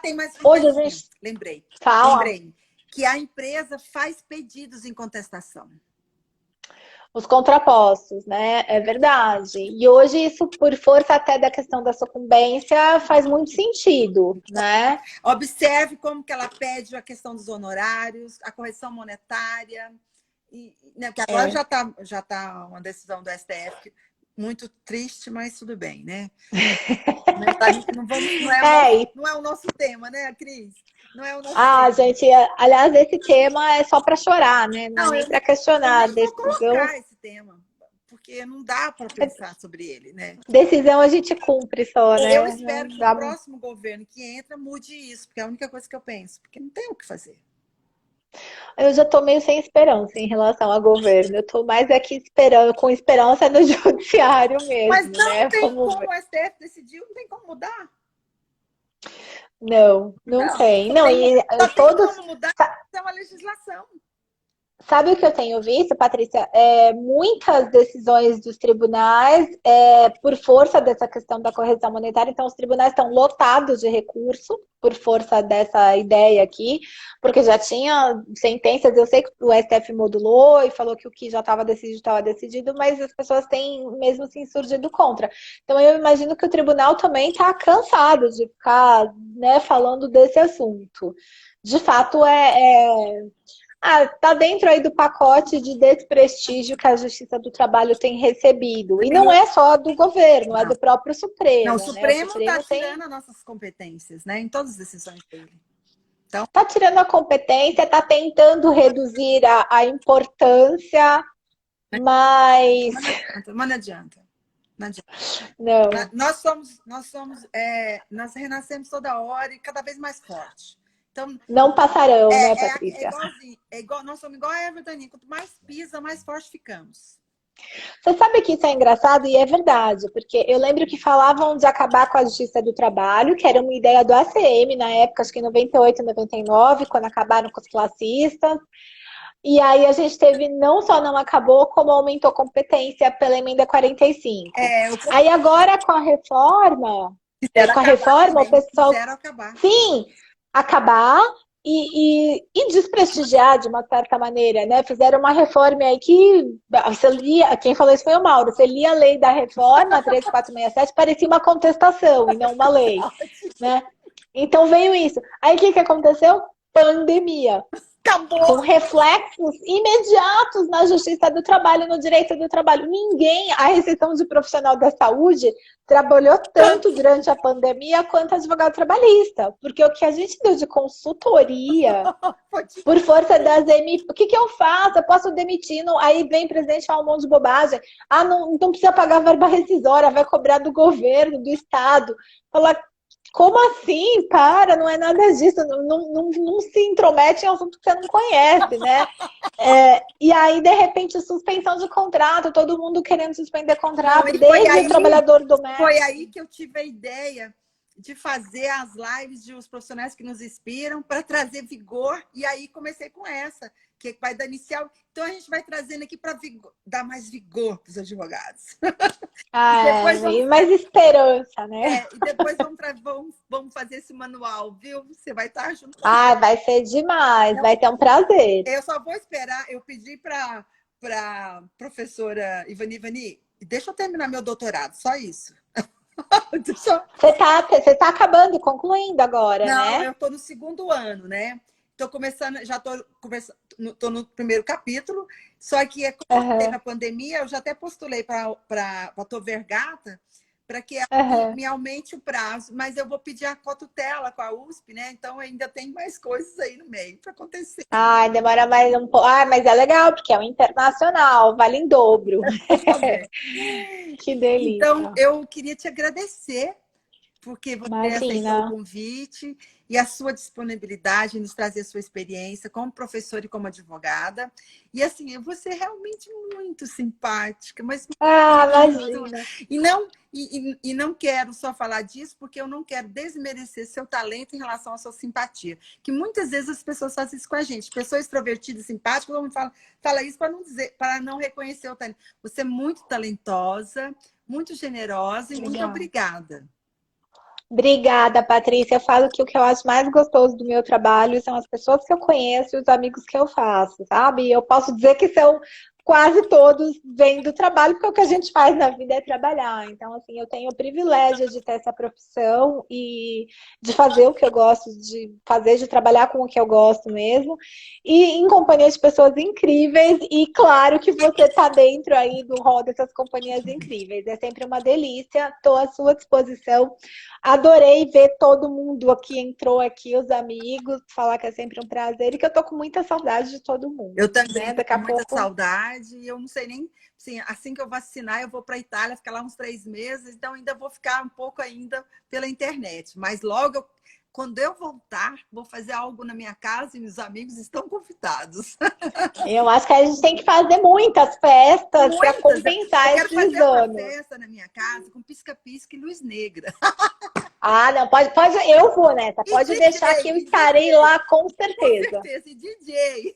Tem mais uma Hoje a coisinha. gente Lembrei. fala Lembrei. Que a empresa faz pedidos em contestação. os contrapostos, né? É verdade. E hoje isso, por força até da questão da sucumbência, faz muito sentido, né? Observe como que ela pede a questão dos honorários, a correção monetária, né, porque agora já tá uma decisão do STF muito triste, mas tudo bem, né? Não é o nosso tema, né, Cris? Não é o nosso tema. Gente, aliás, esse tema é só para chorar, né? Não é nem para questionar a eu nem vou decisão. colocar esse tema, porque não dá para pensar sobre ele, né? Decisão a gente cumpre só, né? Eu espero que o próximo governo que entra mude isso, porque é a única coisa que eu penso, porque não tem o que fazer. Eu já estou meio sem esperança em relação ao governo. Eu estou mais aqui esperando, com esperança no judiciário mesmo, mas não né? tem como o STF decidiu, não tem como mudar. Não tem. Não, e só todos. Tem como mudar é uma legislação. Sabe o que eu tenho visto, Patrícia? Muitas decisões dos tribunais, por força dessa questão da correção monetária, então os tribunais estão lotados de recurso, por força dessa ideia aqui, porque já tinha sentenças, eu sei que o STF modulou e falou que o que já estava decidido, mas as pessoas têm mesmo se insurgido contra. Então eu imagino que o tribunal também está cansado de ficar, né, falando desse assunto. De fato, tá dentro aí do pacote de desprestígio que a Justiça do Trabalho tem recebido. E não é só do governo, é do próprio Supremo. Não, o né? Supremo está tem... tirando as nossas competências, né? Em todas as decisões dele. Então... Está tirando a competência, está tentando reduzir a importância, mas... Mas não adianta. Não adianta. Não. Nós renascemos toda hora e cada vez mais forte. Então, não passarão, né, Patrícia? Nós somos igual a Everton. Quanto mais pisa, mais forte ficamos. Você sabe que isso é engraçado e é verdade, porque eu lembro que falavam de acabar com a Justiça do Trabalho, que era uma ideia do ACM na época, acho que em 98, 99, quando acabaram com os classistas. E aí a gente teve, não só não acabou, como aumentou competência pela emenda 45. Aí agora com a reforma, o pessoal... acabar. Sim, acabar e desprestigiar de uma certa maneira, né? Fizeram uma reforma aí que você lia, quem falou isso foi o Mauro, você lia a lei da reforma 3467, parecia uma contestação e não uma lei, né? Então veio isso. Aí o que aconteceu? Pandemia. Acabou. Com reflexos imediatos na Justiça do Trabalho, no direito do trabalho. Ninguém, a exceção de profissional da saúde, trabalhou tanto durante a pandemia quanto advogado trabalhista. Porque o que a gente deu de consultoria, por força das MP, o que eu faço? Eu posso demitir, aí vem o presidente falar um monte de bobagem. Não precisa pagar verba rescisória, vai cobrar do governo, do Estado. Falar, como assim? Para, não é nada disso. Não se intromete em assunto que você não conhece, né? E aí, de repente, suspensão de contrato, todo mundo querendo suspender contrato, desde o trabalhador doméstico. Foi aí que eu tive a ideia de fazer as lives de os profissionais que nos inspiram para trazer vigor, e aí comecei com essa, que vai dar inicial. Então a gente vai trazendo aqui para dar mais vigor para os advogados. Mais esperança, né? E depois vamos fazer esse manual, viu? Você vai estar junto. Vai ser demais, vai ter um prazer. Eu só vou esperar, eu pedi para professora Ivani, deixa eu terminar meu doutorado, só isso. Você tá acabando, concluindo agora, né? Não, eu estou no 2º ano, né? Tô começando, já tô no primeiro capítulo, só que como eu na pandemia, eu já até postulei para a Tor Vergata, para que ela me aumente o prazo, mas eu vou pedir a cotutela com a USP, né? Então ainda tem mais coisas aí no meio para acontecer. Ai, demora mais um pouco. Ah, mas é legal, porque é um internacional, vale em dobro. Que Então, delícia. eu queria te agradecer porque você aceitou o Imagina. convite e a sua disponibilidade em nos trazer a sua experiência como professora e como advogada. E assim, você é realmente muito simpática, mas Ah, muito. imagina. E não quero só falar disso, porque eu não quero desmerecer seu talento em relação à sua simpatia. Que muitas vezes as pessoas fazem isso com a gente. Pessoa extrovertida e simpática, todo mundo fala isso para não dizer, para não reconhecer o talento. Você é muito talentosa, muito generosa e muito Legal. obrigada. Obrigada, Patrícia. Eu falo que o que eu acho mais gostoso do meu trabalho são as pessoas que eu conheço e os amigos que eu faço, sabe? Eu posso dizer que são quase todos vêm do trabalho, porque o que a gente faz na vida é trabalhar. Então, assim, eu tenho o privilégio de ter essa profissão e de fazer o que eu gosto de fazer, de trabalhar com o que eu gosto mesmo, e em companhia de pessoas incríveis, e claro que você está dentro aí do rol dessas companhias incríveis. É sempre uma delícia, estou à sua disposição. Adorei ver todo mundo que entrou aqui, os amigos, falar que é sempre um prazer e que eu tô com muita saudade de todo mundo. Eu também Né? estou Daqui a com muita pouco. saudade e eu não sei nem assim que eu vacinar, eu vou para a Itália, ficar lá uns 3 meses, então ainda vou ficar um pouco ainda pela internet. Mas logo, quando eu voltar, vou fazer algo na minha casa e meus amigos estão convidados. Eu acho que a gente tem que fazer muitas festas para Muitas! Eu compensar quero esses fazer uma anos. festa na minha casa com pisca-pisca e luz negra. Ah, não, pode, eu vou nessa. E Pode deixar que eu e estarei DJ, lá com com certeza. certeza, e DJ.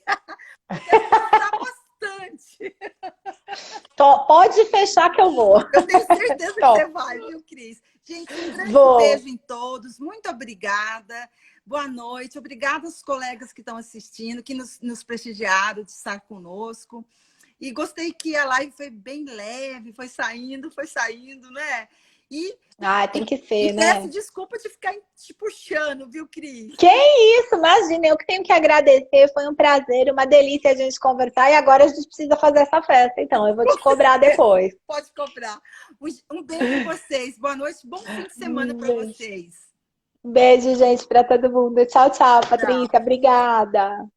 Eu quero dançar bastante. Pode fechar que eu vou. Eu tenho certeza que você Top. vai, viu, Cris? Gente, um grande Vou. beijo em todos. Muito obrigada. Boa noite. Obrigada aos colegas que estão assistindo, que nos prestigiaram de estar conosco. E gostei que a live foi bem leve, foi saindo, né? E, Ah, tem que ser, peço né? desculpa de ficar te puxando, viu, Cris? Que isso, imagina, eu que tenho que agradecer, foi um prazer, uma delícia a gente conversar e agora a gente precisa fazer essa festa, então eu vou te cobrar depois. Pode comprar. Um beijo para vocês. Boa noite, bom fim de semana para Beijo, vocês. beijo, gente, para todo mundo. Tchau, tchau, Tchau. Patrícia, obrigada.